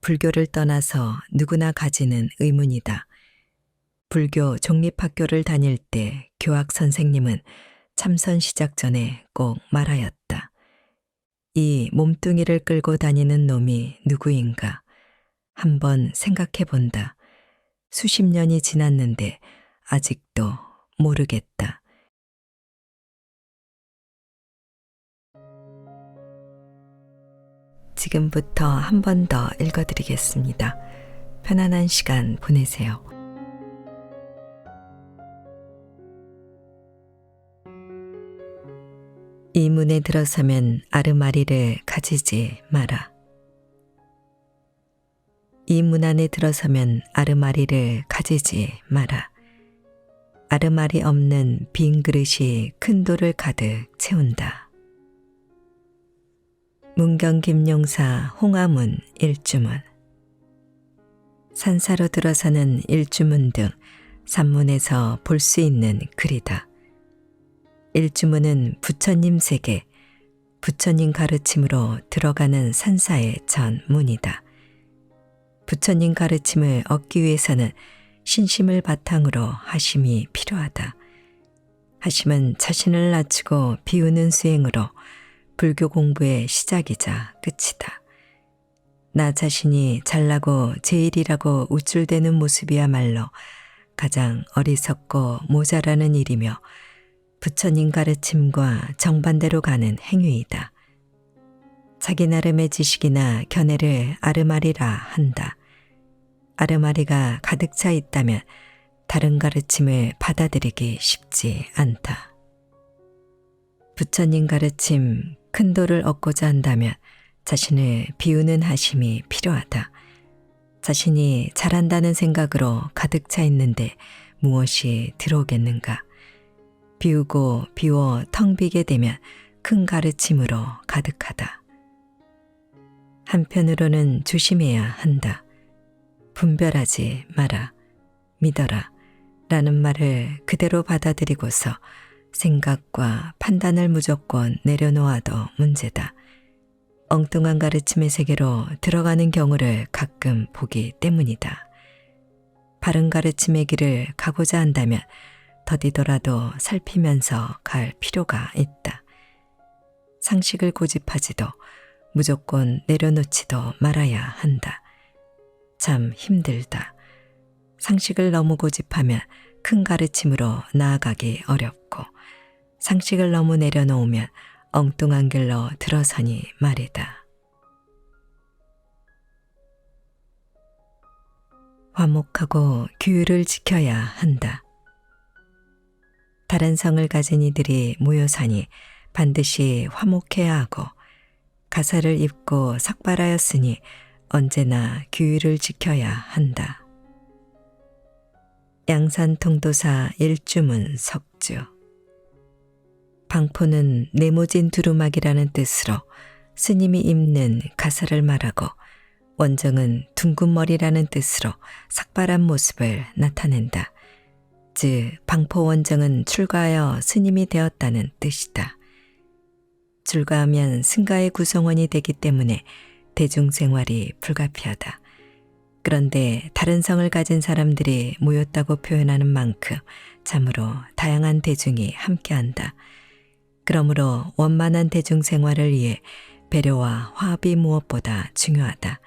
불교를 떠나서 누구나 가지는 의문이다. 불교 종립학교를 다닐 때 교학 선생님은 참선 시작 전에 꼭 말하였다. 이 몸뚱이를 끌고 다니는 놈이 누구인가? 한번 생각해 본다. 수십 년이 지났는데 아직도 모르겠다. 지금부터 한 번 더 읽어드리겠습니다. 편안한 시간 보내세요. 이 문에 들어서면 아르마리를 가지지 마라. 이 문 안에 들어서면 아르마리를 가지지 마라. 아르마리 없는 빈 그릇이 큰 돌을 가득 채운다. 문경 김용사 홍화문 일주문 산사로 들어서는 일주문 등 산문에서 볼 수 있는 글이다. 일주문은 부처님 세계, 부처님 가르침으로 들어가는 산사의 전문이다. 부처님 가르침을 얻기 위해서는 신심을 바탕으로 하심이 필요하다. 하심은 자신을 낮추고 비우는 수행으로 불교 공부의 시작이자 끝이다. 나 자신이 잘나고 제일이라고 우쭐대는 모습이야말로 가장 어리석고 모자라는 일이며 부처님 가르침과 정반대로 가는 행위이다. 자기 나름의 지식이나 견해를 아르마리라 한다. 아르마리가 가득 차 있다면 다른 가르침을 받아들이기 쉽지 않다. 부처님 가르침 큰 도를 얻고자 한다면 자신을 비우는 하심이 필요하다. 자신이 잘한다는 생각으로 가득 차 있는데 무엇이 들어오겠는가? 비우고 비워 텅 비게 되면 큰 가르침으로 가득하다. 한편으로는 조심해야 한다. 분별하지 마라, 믿어라 라는 말을 그대로 받아들이고서 생각과 판단을 무조건 내려놓아도 문제다. 엉뚱한 가르침의 세계로 들어가는 경우를 가끔 보기 때문이다. 바른 가르침의 길을 가고자 한다면 더디더라도 살피면서 갈 필요가 있다. 상식을 고집하지도 무조건 내려놓지도 말아야 한다. 참 힘들다. 상식을 너무 고집하면 큰 가르침으로 나아가기 어렵고 상식을 너무 내려놓으면 엉뚱한 길로 들어서니 말이다. 화목하고 규율을 지켜야 한다. 다른 성을 가진 이들이 모여 사니 반드시 화목해야 하고 가사를 입고 삭발하였으니 언제나 규율을 지켜야 한다. 양산통도사 일주문 석주. 방포는 네모진 두루마기라는 뜻으로 스님이 입는 가사를 말하고 원정은 둥근 머리라는 뜻으로 삭발한 모습을 나타낸다. 즉 방포 원정은 출가하여 스님이 되었다는 뜻이다. 출가하면 승가의 구성원이 되기 때문에 대중생활이 불가피하다. 그런데 다른 성을 가진 사람들이 모였다고 표현하는 만큼 참으로 다양한 대중이 함께한다. 그러므로 원만한 대중생활을 위해 배려와 화합이 무엇보다 중요하다.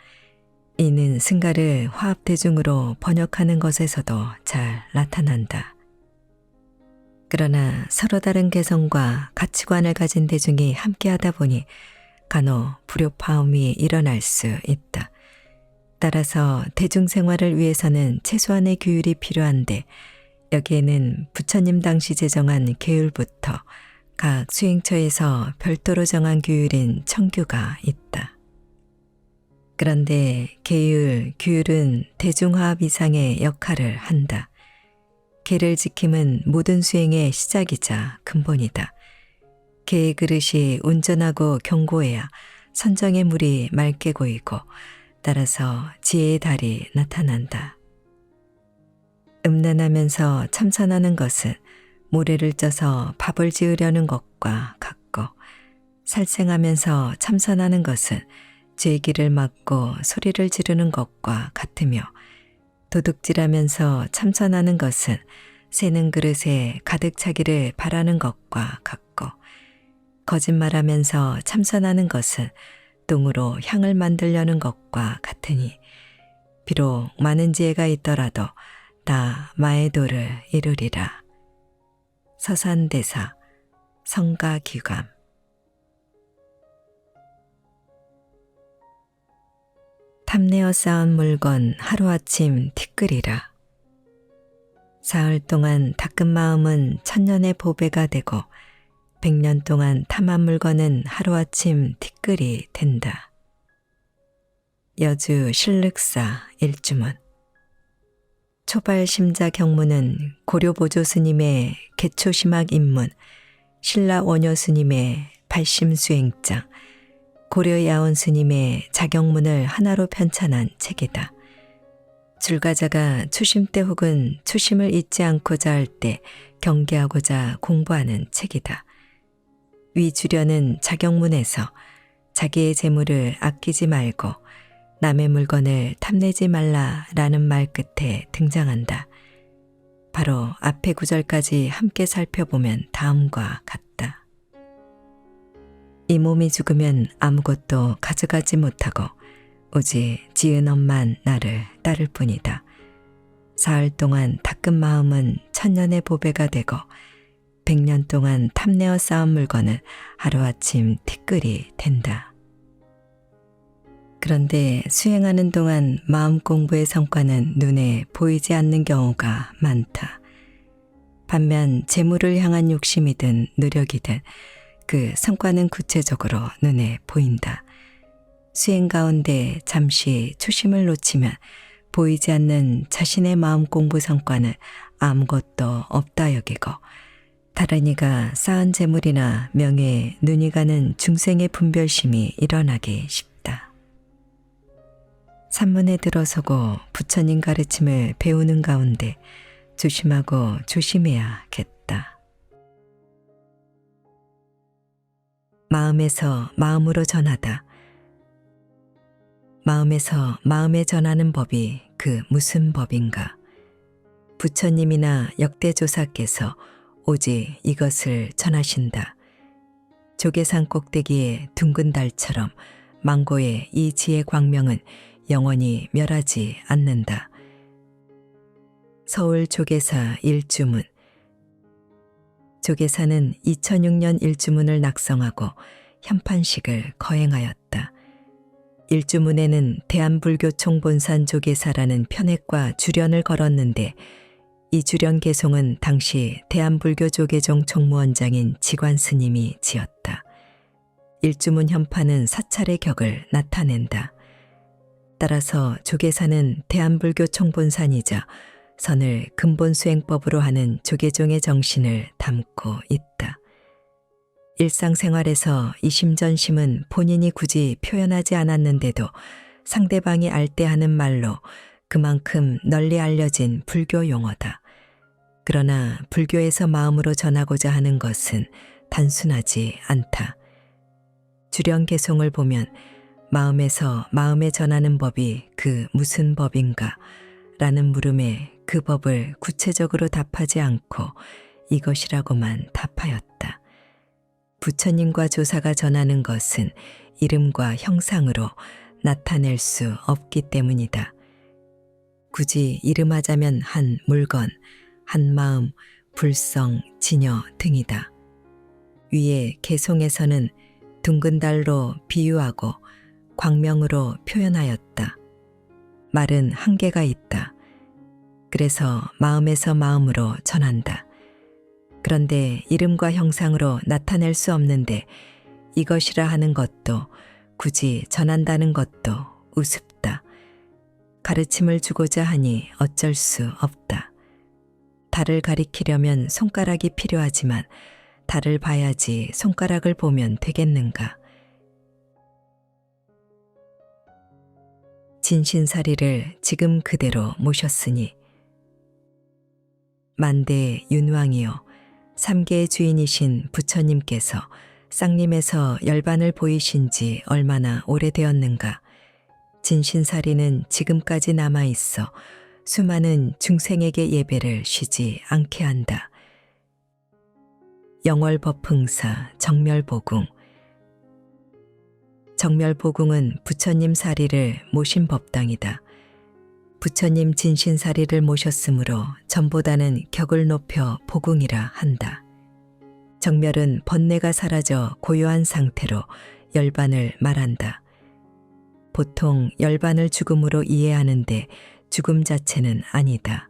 이는 승가를 화합대중으로 번역하는 것에서도 잘 나타난다. 그러나 서로 다른 개성과 가치관을 가진 대중이 함께하다 보니 간혹 불협화음이 일어날 수 있다. 따라서 대중생활을 위해서는 최소한의 규율이 필요한데 여기에는 부처님 당시 제정한 계율부터 각 수행처에서 별도로 정한 규율인 청규가 있다. 그런데 계율, 규율은 대중화합 이상의 역할을 한다. 계를 지킴은 모든 수행의 시작이자 근본이다. 계의 그릇이 온전하고 견고해야 선정의 물이 맑게 고이고 따라서 지혜의 달이 나타난다. 음란하면서 참선하는 것은 모래를 쪄서 밥을 지으려는 것과 같고 살생하면서 참선하는 것은 죄기를 막고 소리를 지르는 것과 같으며 도둑질하면서 참선하는 것은 새는 그릇에 가득 차기를 바라는 것과 같고 거짓말하면서 참선하는 것은 똥으로 향을 만들려는 것과 같으니 비록 많은 지혜가 있더라도 다 마에도를 이루리라. 서산대사 성가귀감. 탐내어 쌓은 물건 하루아침 티끌이라. 사흘 동안 닦은 마음은 천년의 보배가 되고 100년 동안 탐한 물건은 하루아침 티끌이 된다. 여주 실륵사 일주문. 초발심자 경문은 고려보조 스님의 개초심학 입문, 신라 원효 스님의 발심수행장, 고려야온 스님의 자경문을 하나로 편찬한 책이다. 출가자가 초심 때 혹은 초심을 잊지 않고자 할 때 경계하고자 공부하는 책이다. 위 주련은 자경문에서 자기의 재물을 아끼지 말고 남의 물건을 탐내지 말라라는 말 끝에 등장한다. 바로 앞의 구절까지 함께 살펴보면 다음과 같다. 이 몸이 죽으면 아무것도 가져가지 못하고 오직 지은 엄만 나를 따를 뿐이다. 사흘 동안 닦은 마음은 천년의 보배가 되고 100년 동안 탐내어 쌓은 물건은 하루아침 티끌이 된다. 그런데 수행하는 동안 마음 공부의 성과는 눈에 보이지 않는 경우가 많다. 반면 재물을 향한 욕심이든 노력이든 그 성과는 구체적으로 눈에 보인다. 수행 가운데 잠시 초심을 놓치면 보이지 않는 자신의 마음 공부 성과는 아무것도 없다 여기고 다른 이가 쌓은 재물이나 명예에 눈이 가는 중생의 분별심이 일어나기 쉽다. 산문에 들어서고 부처님 가르침을 배우는 가운데 조심하고 조심해야겠다. 마음에서 마음으로 전하다. 마음에서 마음에 전하는 법이 그 무슨 법인가? 부처님이나 역대조사께서 오직 이것을 전하신다. 조계산 꼭대기에 둥근 달처럼 망고의 이 지의 광명은 영원히 멸하지 않는다. 서울 조계사 일주문. 조계사는 2006년 일주문을 낙성하고 현판식을 거행하였다. 일주문에는 대한불교 총본산 조계사라는 편액과 주련을 걸었는데 이 주련 개송은 당시 대한불교 조계종 총무원장인 지관 스님이 지었다. 일주문 현판은 사찰의 격을 나타낸다. 따라서 조계사는 대한불교 총본산이자 선을 근본수행법으로 하는 조계종의 정신을 담고 있다. 일상생활에서 이심전심은 본인이 굳이 표현하지 않았는데도 상대방이 알 때 하는 말로 그만큼 널리 알려진 불교 용어다. 그러나 불교에서 마음으로 전하고자 하는 것은 단순하지 않다. 주련개송을 보면 마음에서 마음에 전하는 법이 그 무슨 법인가? 라는 물음에 그 법을 구체적으로 답하지 않고 이것이라고만 답하였다. 부처님과 조사가 전하는 것은 이름과 형상으로 나타낼 수 없기 때문이다. 굳이 이름하자면 한 물건, 한 마음, 불성, 진여 등이다. 위에 개송에서는 둥근 달로 비유하고 광명으로 표현하였다. 말은 한계가 있다. 그래서 마음에서 마음으로 전한다. 그런데 이름과 형상으로 나타낼 수 없는데 이것이라 하는 것도 굳이 전한다는 것도 우습다. 가르침을 주고자 하니 어쩔 수 없다. 달을 가리키려면 손가락이 필요하지만 달을 봐야지 손가락을 보면 되겠는가. 진신사리를 지금 그대로 모셨으니 만대 윤왕이요 삼계의 주인이신 부처님께서 쌍림에서 열반을 보이신 지 얼마나 오래되었는가. 진신사리는 지금까지 남아있어 수많은 중생에게 예배를 쉬지 않게 한다. 영월법흥사 정멸보궁. 정멸보궁은 부처님 사리를 모신 법당이다. 부처님 진신사리를 모셨으므로 전보다는 격을 높여 보궁이라 한다. 정멸은 번뇌가 사라져 고요한 상태로 열반을 말한다. 보통 열반을 죽음으로 이해하는데 죽음 자체는 아니다.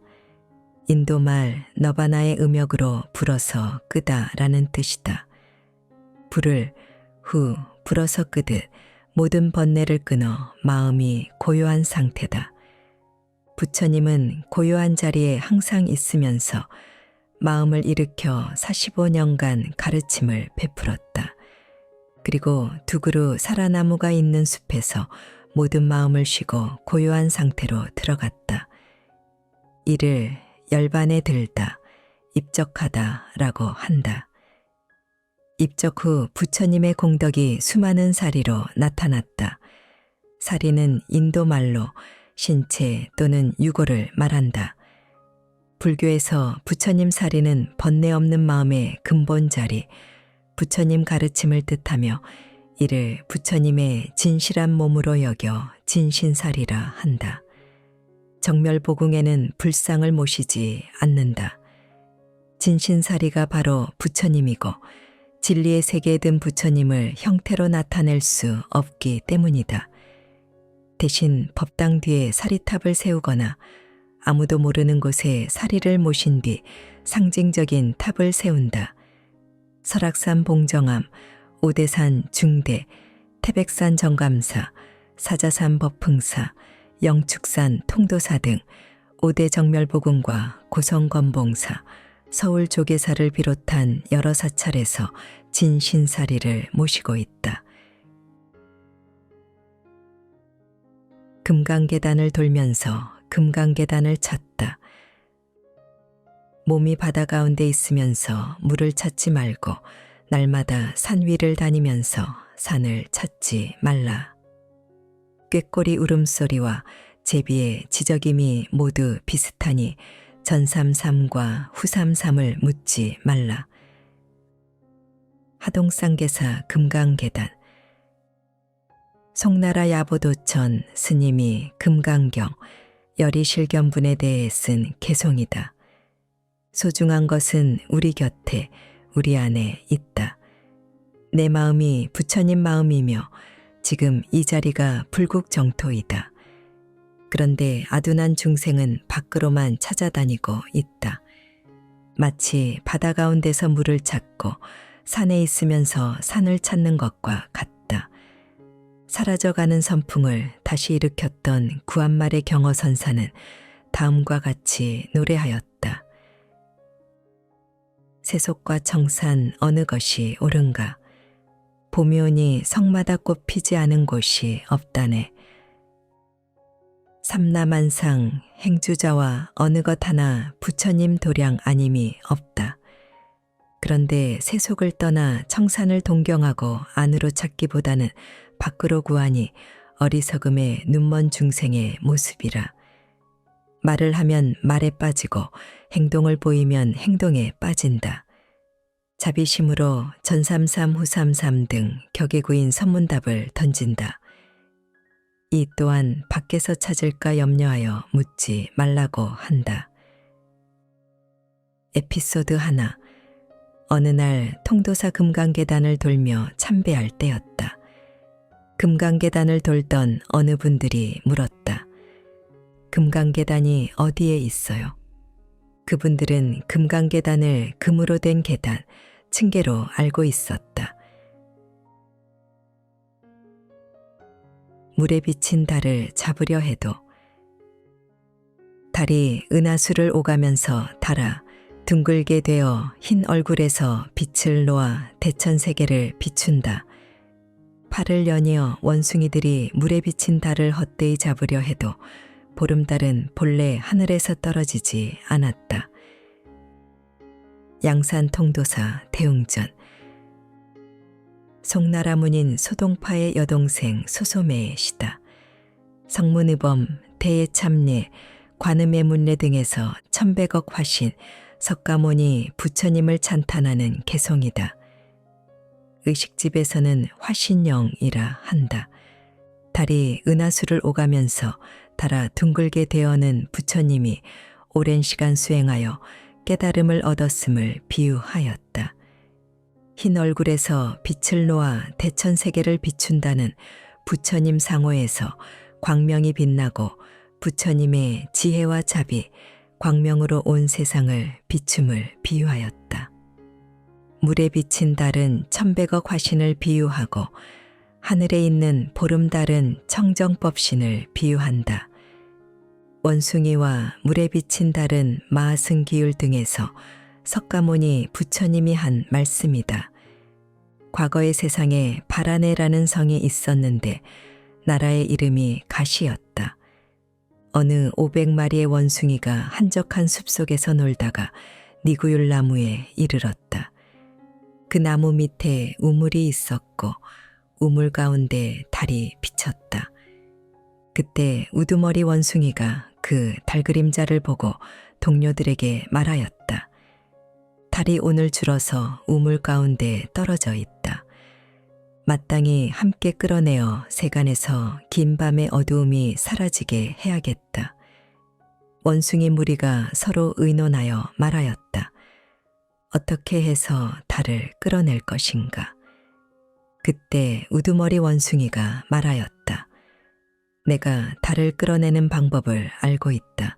인도말 너바나의 음역으로 불어서 끄다 라는 뜻이다. 불을 후 불어서 끄듯 모든 번뇌를 끊어 마음이 고요한 상태다. 부처님은 고요한 자리에 항상 있으면서 마음을 일으켜 45년간 가르침을 베풀었다. 그리고 두 그루 사라나무가 있는 숲에서 모든 마음을 쉬고 고요한 상태로 들어갔다. 이를 열반에 들다, 입적하다 라고 한다. 입적 후 부처님의 공덕이 수많은 사리로 나타났다. 사리는 인도 말로 신체 또는 유고를 말한다. 불교에서 부처님 사리는 번뇌 없는 마음의 근본 자리, 부처님 가르침을 뜻하며 이를 부처님의 진실한 몸으로 여겨 진신사리라 한다. 정멸보궁에는 불상을 모시지 않는다. 진신사리가 바로 부처님이고 진리의 세계에 든 부처님을 형태로 나타낼 수 없기 때문이다. 대신 법당 뒤에 사리탑을 세우거나 아무도 모르는 곳에 사리를 모신 뒤 상징적인 탑을 세운다. 설악산 봉정암, 오대산 중대, 태백산 정감사, 사자산 법흥사, 영축산 통도사 등 5대 정멸보궁과 고성건봉사, 서울 조계사를 비롯한 여러 사찰에서 진신사리를 모시고 있다. 금강계단을 돌면서 금강계단을 찾다. 몸이 바다 가운데 있으면서 물을 찾지 말고 날마다 산 위를 다니면서 산을 찾지 말라. 꾀꼬리 울음소리와 제비의 지저김이 모두 비슷하니 전삼삼과 후삼삼을 묻지 말라. 하동상계사 금강계단. 송나라 야보도천 스님이 금강경 열이실견분에 대해 쓴 개송이다. 소중한 것은 우리 곁에 우리 안에 있다. 내 마음이 부처님 마음이며 지금 이 자리가 불국정토이다. 그런데 아둔한 중생은 밖으로만 찾아다니고 있다. 마치 바다 가운데서 물을 찾고 산에 있으면서 산을 찾는 것과 같다. 사라져가는 선풍을 다시 일으켰던 구한말의 경어선사는 다음과 같이 노래하였다. 세속과 청산 어느 것이 옳은가. 봄이 오니 성마다 꽃 피지 않은 곳이 없다네. 삼라만상 행주자와 어느 것 하나 부처님 도량 아님이 없다. 그런데 세속을 떠나 청산을 동경하고 안으로 찾기보다는 밖으로 구하니 어리석음의 눈먼 중생의 모습이라. 말을 하면 말에 빠지고 행동을 보이면 행동에 빠진다. 자비심으로 전삼삼 후삼삼 등 격에 구인 선문답을 던진다. 이 또한 밖에서 찾을까 염려하여 묻지 말라고 한다. 에피소드 하나. 어느 날 통도사 금강계단을 돌며 참배할 때였다. 금강계단을 돌던 어느 분들이 물었다. 금강계단이 어디에 있어요? 그분들은 금강계단을 금으로 된 계단, 층계로 알고 있었다. 물에 비친 달을 잡으려 해도 달이 은하수를 오가면서 달아 둥글게 되어 흰 얼굴에서 빛을 놓아 대천세계를 비춘다. 팔을 연이어 원숭이들이 물에 비친 달을 헛되이 잡으려 해도 보름달은 본래 하늘에서 떨어지지 않았다. 양산 통도사 대웅전. 송나라 문인 소동파의 여동생 소소매의 시다. 성문의범, 대예참례, 관음의 문례 등에서 1100억 화신, 석가모니 부처님을 찬탄하는 개송이다. 의식집에서는 화신영이라 한다. 달이 은하수를 오가면서 달아 둥글게 되어는 부처님이 오랜 시간 수행하여 깨달음을 얻었음을 비유하였다. 흰 얼굴에서 빛을 놓아 대천세계를 비춘다는 부처님 상호에서 광명이 빛나고 부처님의 지혜와 자비, 광명으로 온 세상을 비춤을 비유하였다. 물에 비친 달은 1100억 화신을 비유하고 하늘에 있는 보름달은 청정법신을 비유한다. 원숭이와 물에 비친 달은 마승기율 등에서 석가모니 부처님이 한 말씀이다. 과거의 세상에 바라네라는 성이 있었는데 나라의 이름이 가시였다. 어느 500마리의 원숭이가 한적한 숲속에서 놀다가 니구율 나무에 이르렀다. 그 나무 밑에 우물이 있었고 우물 가운데 달이 비쳤다. 그때 우두머리 원숭이가 그 달그림자를 보고 동료들에게 말하였다. 달이 오늘 줄어서 우물 가운데 떨어져 있다. 마땅히 함께 끌어내어 세간에서 긴 밤의 어두움이 사라지게 해야겠다. 원숭이 무리가 서로 의논하여 말하였다. 어떻게 해서 달을 끌어낼 것인가? 그때 우두머리 원숭이가 말하였다. 내가 달을 끌어내는 방법을 알고 있다.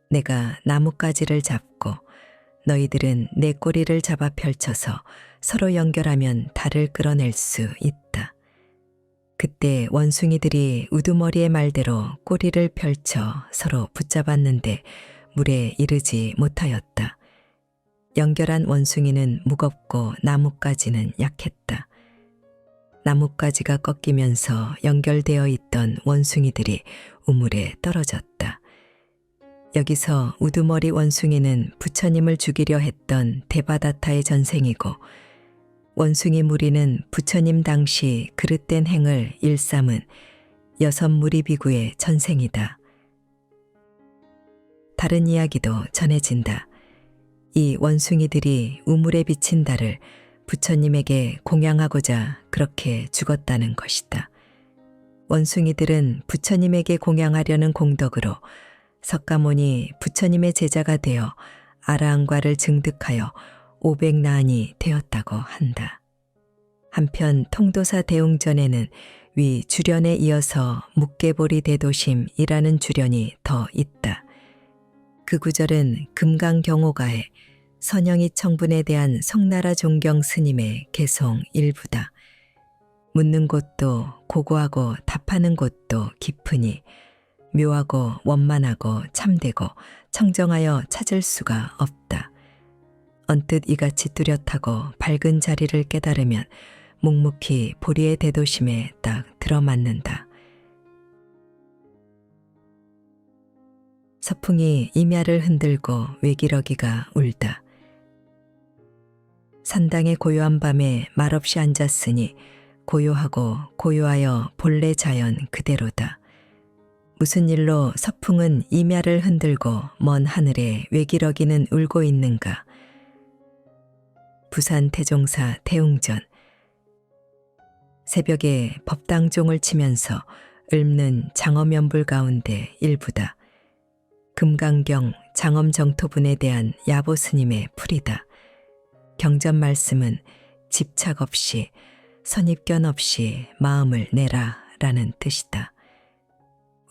내가 나뭇가지를 잡고 너희들은 내 꼬리를 잡아 펼쳐서 서로 연결하면 달을 끌어낼 수 있다. 그때 원숭이들이 우두머리의 말대로 꼬리를 펼쳐 서로 붙잡았는데 물에 이르지 못하였다. 연결한 원숭이는 무겁고 나뭇가지는 약했다. 나뭇가지가 꺾이면서 연결되어 있던 원숭이들이 우물에 떨어졌다. 여기서 우두머리 원숭이는 부처님을 죽이려 했던 데바다타의 전생이고 원숭이 무리는 부처님 당시 그릇된 행을 일삼은 여섯 무리 비구의 전생이다. 다른 이야기도 전해진다. 이 원숭이들이 우물에 비친 달을 부처님에게 공양하고자 그렇게 죽었다는 것이다. 원숭이들은 부처님에게 공양하려는 공덕으로 석가모니 부처님의 제자가 되어 아라한과를 증득하여 500나안이 되었다고 한다. 한편 통도사 대웅전에는 위 주련에 이어서 묵계보리 대도심이라는 주련이 더 있다. 그 구절은 금강경호가의 선영이 청분에 대한 송나라 종경 스님의 개송 일부다. 묻는 곳도 고고하고 답하는 곳도 깊으니 묘하고 원만하고 참되고 청정하여 찾을 수가 없다. 언뜻 이같이 뚜렷하고 밝은 자리를 깨달으면 묵묵히 보리의 대도심에 딱 들어맞는다. 서풍이 임야를 흔들고 외기러기가 울다. 산당의 고요한 밤에 말없이 앉았으니 고요하고 고요하여 본래 자연 그대로다. 무슨 일로 서풍은 임야를 흔들고 먼 하늘에 외기러기는 울고 있는가? 부산 태종사 태웅전. 새벽에 법당종을 치면서 읊는 장엄연불 가운데 일부다. 금강경 장엄정토분에 대한 야보 스님의 풀이다. 경전 말씀은 집착 없이 선입견 없이 마음을 내라 라는 뜻이다.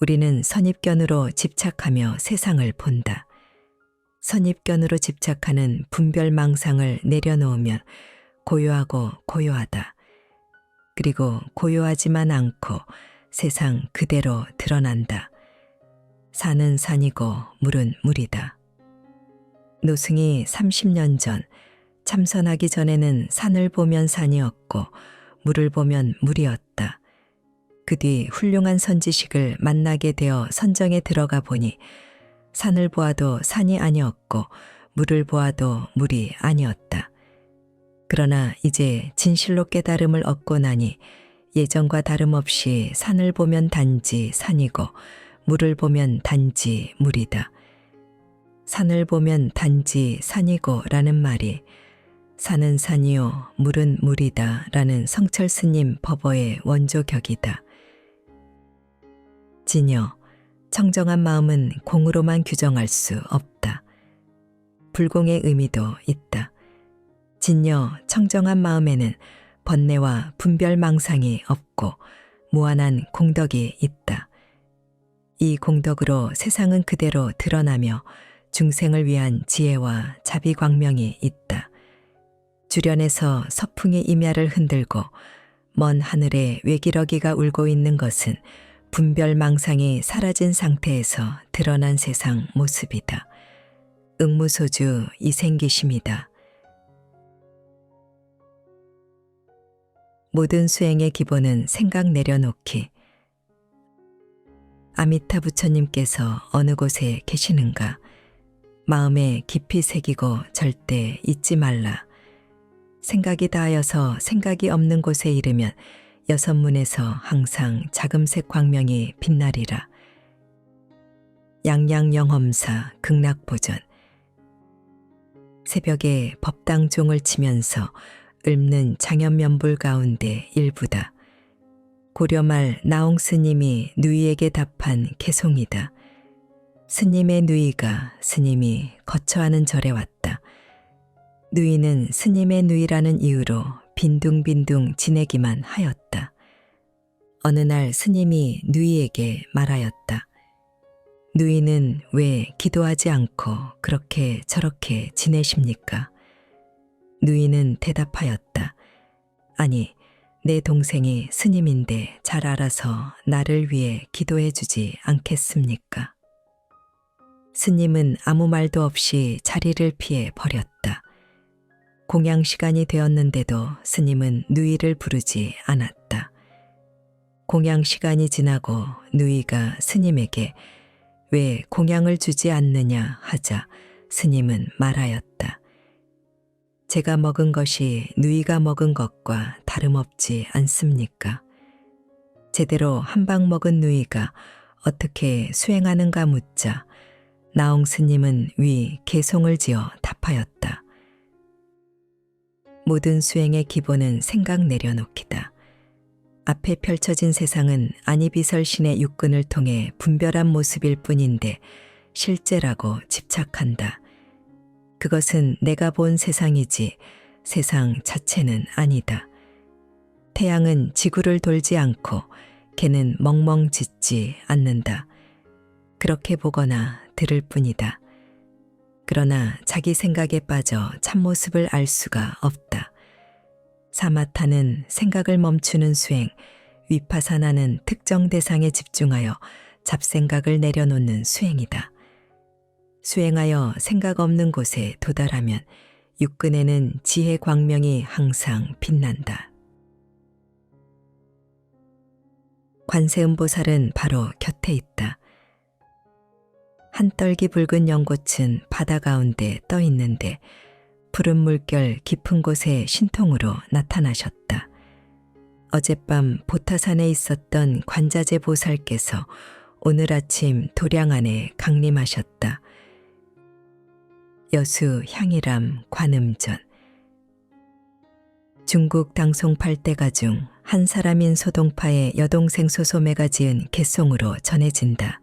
우리는 선입견으로 집착하며 세상을 본다. 선입견으로 집착하는 분별망상을 내려놓으면 고요하고 고요하다. 그리고 고요하지만 않고 세상 그대로 드러난다. 산은 산이고 물은 물이다. 노승이 30년 전 참선하기 전에는 산을 보면 산이었고 물을 보면 물이었다. 그 뒤 훌륭한 선지식을 만나게 되어 선정에 들어가 보니 산을 보아도 산이 아니었고 물을 보아도 물이 아니었다. 그러나 이제 진실로 깨달음을 얻고 나니 예전과 다름없이 산을 보면 단지 산이고 물을 보면 단지 물이다. 산을 보면 단지 산이고 라는 말이 산은 산이요 물은 물이다 라는 성철 스님 법어의 원조격이다. 진여, 청정한 마음은 공으로만 규정할 수 없다. 불공의 의미도 있다. 진여, 청정한 마음에는 번뇌와 분별망상이 없고 무한한 공덕이 있다. 이 공덕으로 세상은 그대로 드러나며 중생을 위한 지혜와 자비광명이 있다. 주련에서 서풍이 임야를 흔들고 먼 하늘에 외기러기가 울고 있는 것은 분별망상이 사라진 상태에서 드러난 세상 모습이다. 응무소주 이생기심이다. 모든 수행의 기본은 생각 내려놓기. 아미타 부처님께서 어느 곳에 계시는가? 마음에 깊이 새기고 절대 잊지 말라. 생각이 닿아여서 생각이 없는 곳에 이르면 여섯 문에서 항상 자금색 광명이 빛나리라. 양양영험사 극락보전. 새벽에 법당종을 치면서 읊는 장엄연불 가운데 일부다. 고려말 나홍 스님이 누이에게 답한 개송이다. 스님의 누이가 스님이 거처하는 절에 왔다. 누이는 스님의 누이라는 이유로 빈둥빈둥 지내기만 하였다. 어느 날 스님이 누이에게 말하였다. 누이는 왜 기도하지 않고 그렇게 저렇게 지내십니까? 누이는 대답하였다. 아니, 내 동생이 스님인데 잘 알아서 나를 위해 기도해 주지 않겠습니까? 스님은 아무 말도 없이 자리를 피해 버렸다. 공양 시간이 되었는데도 스님은 누이를 부르지 않았다. 공양 시간이 지나고 누이가 스님에게 왜 공양을 주지 않느냐 하자 스님은 말하였다. 제가 먹은 것이 누이가 먹은 것과 다름없지 않습니까? 제대로 한 방 먹은 누이가 어떻게 수행하는가 묻자 나홍 스님은 위 개송을 지어 답하였다. 모든 수행의 기본은 생각 내려놓기다. 앞에 펼쳐진 세상은 안이비설신의 육근을 통해 분별한 모습일 뿐인데 실제라고 집착한다. 그것은 내가 본 세상이지 세상 자체는 아니다. 태양은 지구를 돌지 않고 개는 멍멍 짖지 않는다. 그렇게 보거나 들을 뿐이다. 그러나 자기 생각에 빠져 참모습을 알 수가 없다. 사마타는 생각을 멈추는 수행, 위파사나는 특정 대상에 집중하여 잡생각을 내려놓는 수행이다. 수행하여 생각 없는 곳에 도달하면 육근에는 지혜 광명이 항상 빛난다. 관세음보살은 바로 곁에 있다. 한떨기 붉은 연꽃은 바다 가운데 떠 있는데 푸른 물결 깊은 곳에 신통으로 나타나셨다. 어젯밤 보타산에 있었던 관자재 보살께서 오늘 아침 도량 안에 강림하셨다. 여수 향이람 관음전. 중국 당송 8대가 중 한 사람인 소동파의 여동생 소소매가 지은 개송으로 전해진다.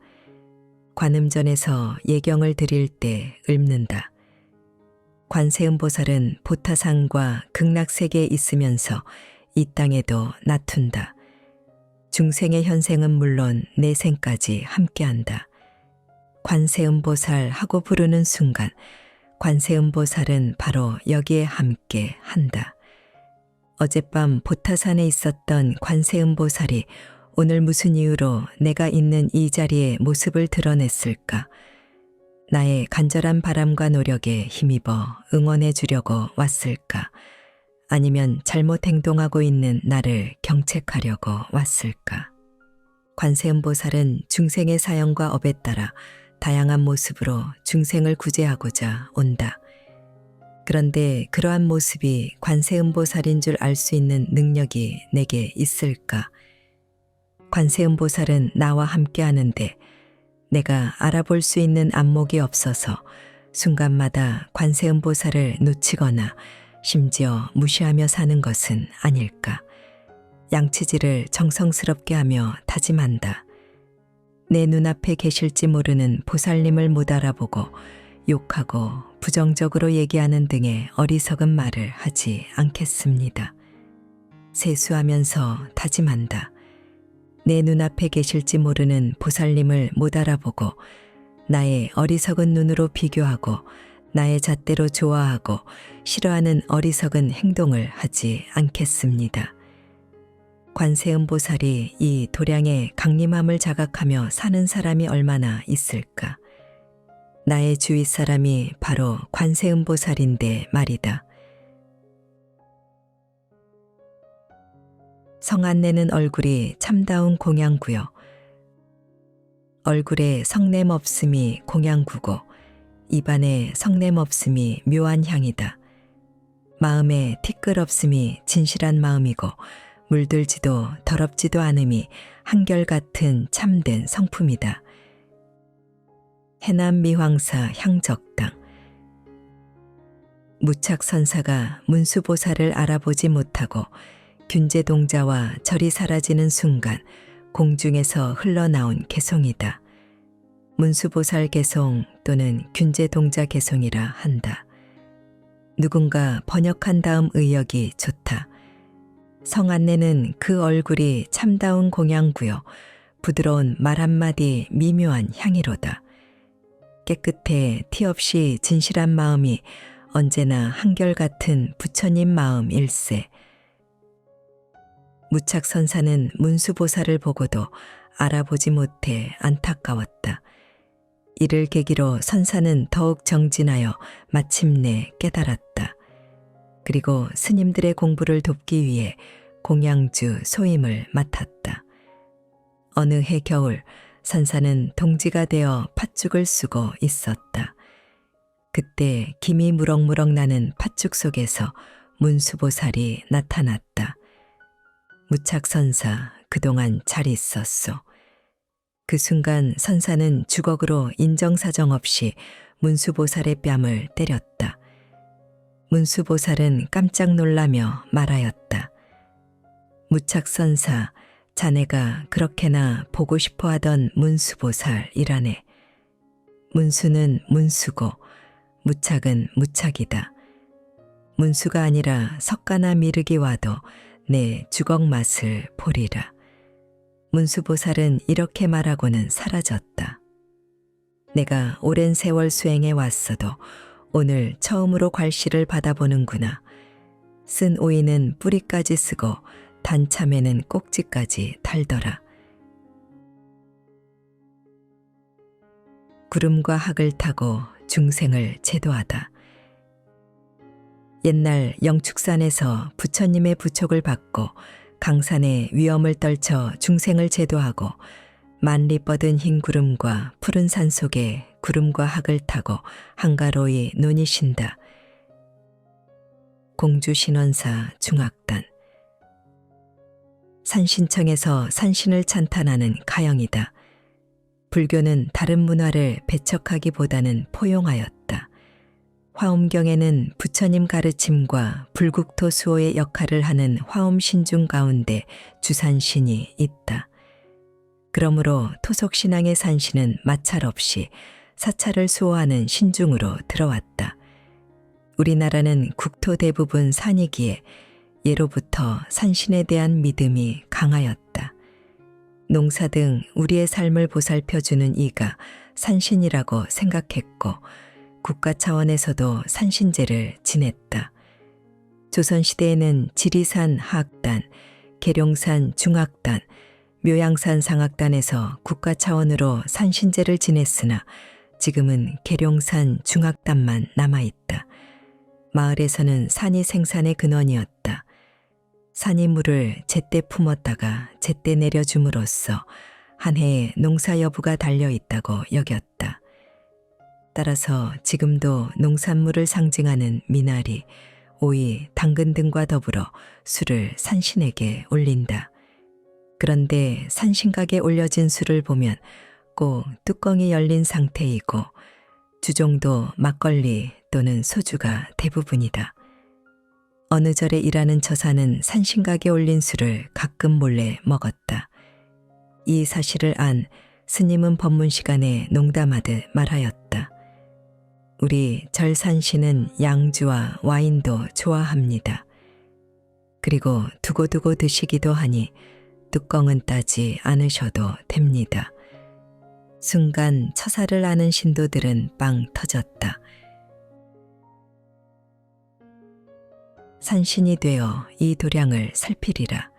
관음전에서 예경을 드릴 때 읊는다. 관세음보살은 보타산과 극락세계에 있으면서 이 땅에도 나툰다. 중생의 현생은 물론 내생까지 함께한다. 관세음보살 하고 부르는 순간 관세음보살은 바로 여기에 함께 한다. 어젯밤 보타산에 있었던 관세음보살이 오늘 무슨 이유로 내가 있는 이 자리에 모습을 드러냈을까? 나의 간절한 바람과 노력에 힘입어 응원해 주려고 왔을까? 아니면 잘못 행동하고 있는 나를 경책하려고 왔을까? 관세음보살은 중생의 사연과 업에 따라 다양한 모습으로 중생을 구제하고자 온다. 그런데 그러한 모습이 관세음보살인 줄 알 수 있는 능력이 내게 있을까? 관세음보살은 나와 함께 하는데 내가 알아볼 수 있는 안목이 없어서 순간마다 관세음보살을 놓치거나 심지어 무시하며 사는 것은 아닐까? 양치질을 정성스럽게 하며 다짐한다. 내 눈앞에 계실지 모르는 보살님을 못 알아보고 욕하고 부정적으로 얘기하는 등의 어리석은 말을 하지 않겠습니다. 세수하면서 다짐한다. 내 눈앞에 계실지 모르는 보살님을 못 알아보고 나의 어리석은 눈으로 비교하고 나의 잣대로 좋아하고 싫어하는 어리석은 행동을 하지 않겠습니다. 관세음보살이 이 도량의 강림함을 자각하며 사는 사람이 얼마나 있을까? 나의 주위 사람이 바로 관세음보살인데 말이다. 성안 내는 얼굴이 참다운 공양구요. 얼굴에 성냄 없음이 공양구고 입안에 성냄 없음이 묘한 향이다. 마음에 티끌 없음이 진실한 마음이고 물들지도 더럽지도 않음이 한결같은 참된 성품이다. 해남 미황사 향적당. 무착선사가 문수보살을 알아보지 못하고 균제동자와 절이 사라지는 순간 공중에서 흘러나온 개송이다. 문수보살 개송 또는 균제동자 개송이라 한다. 누군가 번역한 다음 의역이 좋다. 성 안내는 그 얼굴이 참다운 공양구요. 부드러운 말 한마디 미묘한 향이로다. 깨끗해 티 없이 진실한 마음이 언제나 한결같은 부처님 마음 일세. 무착선사는 문수보살을 보고도 알아보지 못해 안타까웠다. 이를 계기로 선사는 더욱 정진하여 마침내 깨달았다. 그리고 스님들의 공부를 돕기 위해 공양주 소임을 맡았다. 어느 해 겨울 선사는 동지가 되어 팥죽을 쓰고 있었다. 그때 김이 무럭무럭 나는 팥죽 속에서 문수보살이 나타났다. 무착선사 그동안 잘 있었소. 그 순간 선사는 주걱으로 인정사정 없이 문수보살의 뺨을 때렸다. 문수보살은 깜짝 놀라며 말하였다. 무착선사, 자네가 그렇게나 보고 싶어 하던 문수보살이라네. 문수는 문수고 무착은 무착이다. 문수가 아니라 석가나 미륵이 와도 내 주걱 맛을 보리라. 문수보살은 이렇게 말하고는 사라졌다. 내가 오랜 세월 수행해 왔어도 오늘 처음으로 괄시를 받아보는구나. 쓴 오이는 뿌리까지 쓰고 단참에는 꼭지까지 달더라. 구름과 학을 타고 중생을 제도하다. 옛날 영축산에서 부처님의 부촉을 받고 강산의 위엄을 떨쳐 중생을 제도하고 만리 뻗은 흰 구름과 푸른 산 속에 구름과 학을 타고 한가로이 눈이 쉰다. 공주신원사 중학단. 산신청에서 산신을 찬탄하는 가영이다. 불교는 다른 문화를 배척하기보다는 포용하였다. 화엄경에는 부처님 가르침과 불국토 수호의 역할을 하는 화엄신중 가운데 주산신이 있다. 그러므로 토속신앙의 산신은 마찰 없이 사찰을 수호하는 신중으로 들어왔다. 우리나라는 국토 대부분 산이기에 예로부터 산신에 대한 믿음이 강하였다. 농사 등 우리의 삶을 보살펴주는 이가 산신이라고 생각했고 국가 차원에서도 산신제를 지냈다. 조선시대에는 지리산 하악단, 계룡산 중학단, 묘양산 상학단에서 국가 차원으로 산신제를 지냈으나 지금은 계룡산 중학단만 남아있다. 마을에서는 산이 생산의 근원이었다. 산이 물을 제때 품었다가 제때 내려줌으로써 한 해의 농사 여부가 달려있다고 여겼다. 따라서 지금도 농산물을 상징하는 미나리, 오이, 당근 등과 더불어 술을 산신에게 올린다. 그런데 산신각에 올려진 술을 보면 꼭 뚜껑이 열린 상태이고 주종도 막걸리 또는 소주가 대부분이다. 어느 절에 일하는 처사는 산신각에 올린 술을 가끔 몰래 먹었다. 이 사실을 안 스님은 법문 시간에 농담하듯 말하였다. 우리 절산신은 양주와 와인도 좋아합니다. 그리고 두고두고 드시기도 하니 뚜껑은 따지 않으셔도 됩니다. 순간 처사를 아는 신도들은 빵 터졌다. 산신이 되어 이 도량을 살피리라.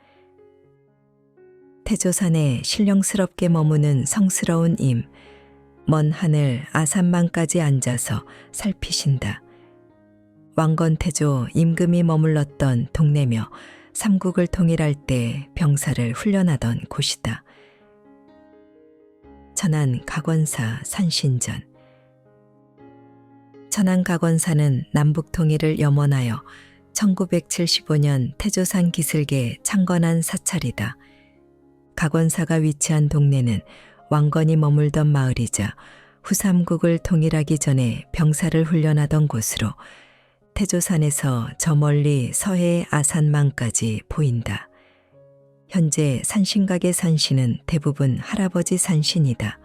태조산에 신령스럽게 머무는 성스러운 임, 먼 하늘 아산만까지 앉아서 살피신다. 왕건태조 임금이 머물렀던 동네며 삼국을 통일할 때 병사를 훈련하던 곳이다. 천안 각원사 산신전. 천안 각원사는 남북 통일을 염원하여 1975년 태조산 기슭에 창건한 사찰이다. 각원사가 위치한 동네는 왕건이 머물던 마을이자 후삼국을 통일하기 전에 병사를 훈련하던 곳으로 태조산에서 저 멀리 서해의 아산만까지 보인다. 현재 산신각의 산신은 대부분 할아버지 산신이다.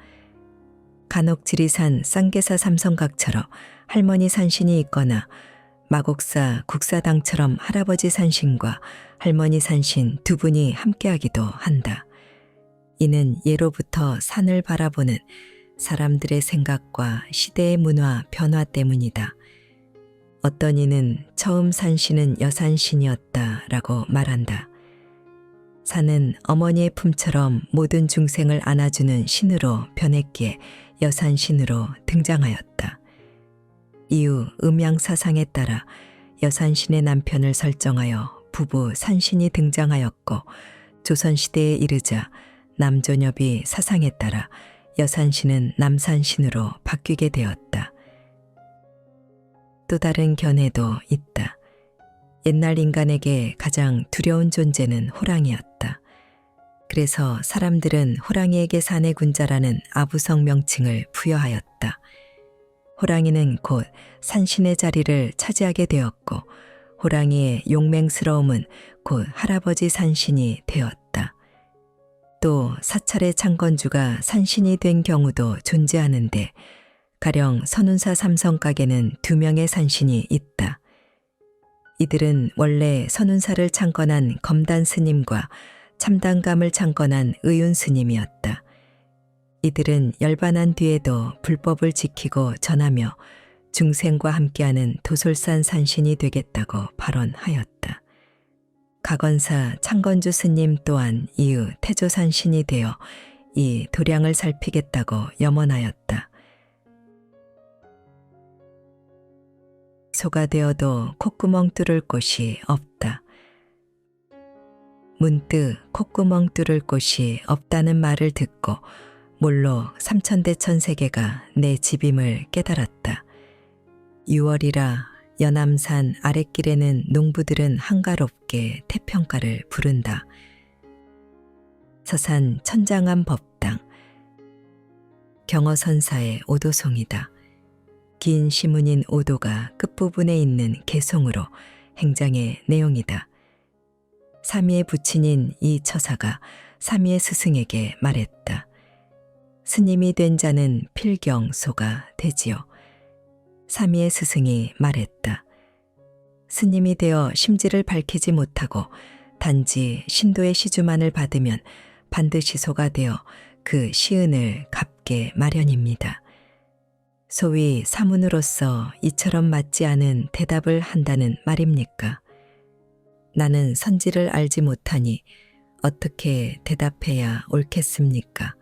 간혹 지리산 쌍계사 삼성각처럼 할머니 산신이 있거나 마곡사 국사당처럼 할아버지 산신과 할머니 산신 두 분이 함께하기도 한다. 이는 예로부터 산을 바라보는 사람들의 생각과 시대의 문화 변화 때문이다. 어떤 이는 처음 산신은 여산신이었다라고 말한다. 산은 어머니의 품처럼 모든 중생을 안아주는 신으로 변했기에 여산신으로 등장하였다. 이후 음양사상에 따라 여산신의 남편을 설정하여 부부 산신이 등장하였고 조선시대에 이르자 남존엽이 사상에 따라 여산신은 남산신으로 바뀌게 되었다. 또 다른 견해도 있다. 옛날 인간에게 가장 두려운 존재는 호랑이였다. 그래서 사람들은 호랑이에게 산의 군자라는 아부성 명칭을 부여하였다. 호랑이는 곧 산신의 자리를 차지하게 되었고 호랑이의 용맹스러움은 곧 할아버지 산신이 되었다. 또 사찰의 창건주가 산신이 된 경우도 존재하는데 가령 선운사 삼성각에는 2명의 산신이 있다. 이들은 원래 선운사를 창건한 검단 스님과 참단감을 창건한 의윤 스님이었다. 이들은 열반한 뒤에도 불법을 지키고 전하며 중생과 함께하는 도솔산 산신이 되겠다고 발언하였다. 가건사 창건주 스님 또한 이후 태조산신이 되어 이 도량을 살피겠다고 염원하였다. 소가 되어도 콧구멍 뚫을 곳이 없다. 문득 콧구멍 뚫을 곳이 없다는 말을 듣고 몰로 삼천대천세계가 내 집임을 깨달았다. 6월이라 연암산 아랫길에는 농부들은 한가롭게 태평가를 부른다. 서산 천장암 법당 경어선사의 오도송이다. 긴 시문인 오도가 끝부분에 있는 개송으로 행장의 내용이다. 삼위의 부친인 이 처사가 삼위의 스승에게 말했다. 스님이 된 자는 필경소가 되지요. 삼위의 스승이 말했다. 스님이 되어 심지를 밝히지 못하고 단지 신도의 시주만을 받으면 반드시 소가 되어 그 시은을 갚게 마련입니다. 소위 사문으로서 이처럼 맞지 않은 대답을 한다는 말입니까? 나는 선지를 알지 못하니 어떻게 대답해야 옳겠습니까?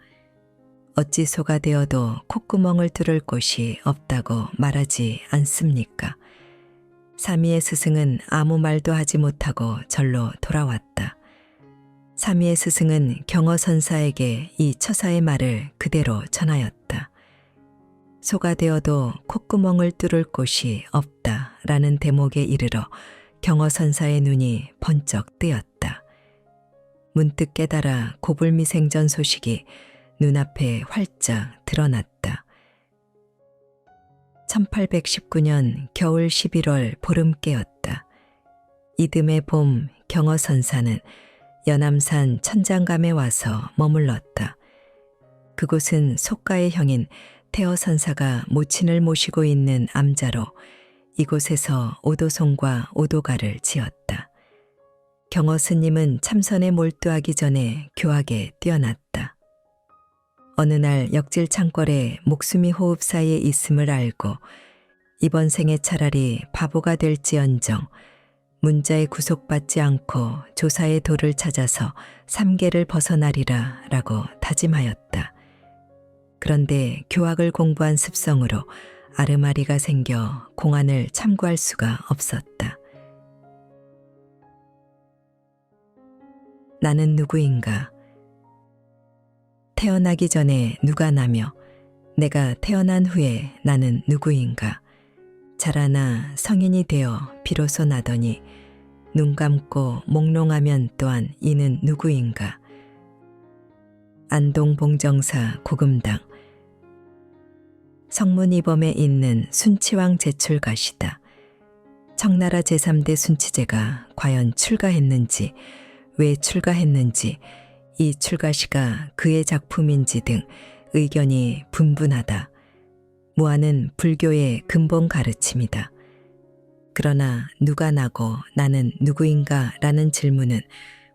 어찌 소가 되어도 콧구멍을 뚫을 곳이 없다고 말하지 않습니까? 삼위의 스승은 아무 말도 하지 못하고 절로 돌아왔다. 삼위의 스승은 경어선사에게 이 처사의 말을 그대로 전하였다. 소가 되어도 콧구멍을 뚫을 곳이 없다라는 대목에 이르러 경어선사의 눈이 번쩍 뜨였다. 문득 깨달아 고불미생전 소식이 눈앞에 활짝 드러났다. 1819년 겨울 11월 보름께였다. 이듬해 봄 경어선사는 연암산 천장감에 와서 머물렀다. 그곳은 속가의 형인 태어선사가 모친을 모시고 있는 암자로 이곳에서 오도송과 오도가를 지었다. 경어 스님은 참선에 몰두하기 전에 교학에 뛰어났다. 어느 날 역질 창궐에 목숨이 호흡 사이에 있음을 알고 이번 생에 차라리 바보가 될지언정 문자에 구속받지 않고 조사의 도를 찾아서 삼계를 벗어나리라 라고 다짐하였다. 그런데 교학을 공부한 습성으로 아르마리가 생겨 공안을 참고할 수가 없었다. 나는 누구인가? 태어나기 전에 누가 나며 내가 태어난 후에 나는 누구인가? 자라나 성인이 되어 비로소 나더니 눈 감고 몽롱하면 또한 이는 누구인가? 안동봉정사 고금당 성문이범에 있는 순치왕 제출가시다. 청나라 제3대 순치제가 과연 출가했는지, 왜 출가했는지, 이 출가시가 그의 작품인지 등 의견이 분분하다. 무아는 불교의 근본 가르침이다. 그러나 누가 나고 나는 누구인가 라는 질문은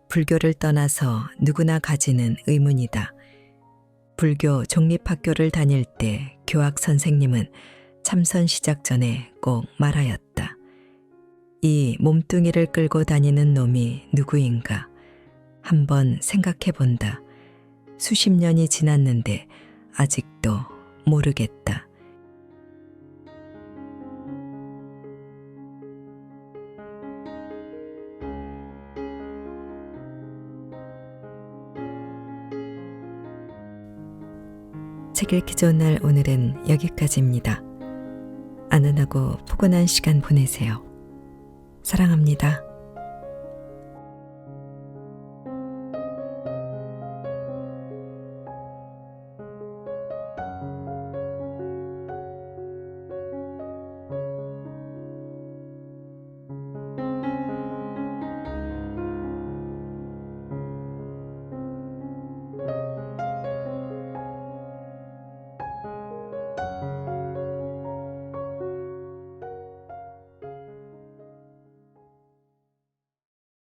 불교를 떠나서 누구나 가지는 의문이다. 불교 종립학교를 다닐 때 교학 선생님은 참선 시작 전에 꼭 말하였다. 이 몸뚱이를 끌고 다니는 놈이 누구인가? 한번 생각해 본다. 수십 년이 지났는데 아직도 모르겠다. 책 읽기 좋은 날 오늘은 여기까지입니다. 안전하고 포근한 시간 보내세요. 사랑합니다.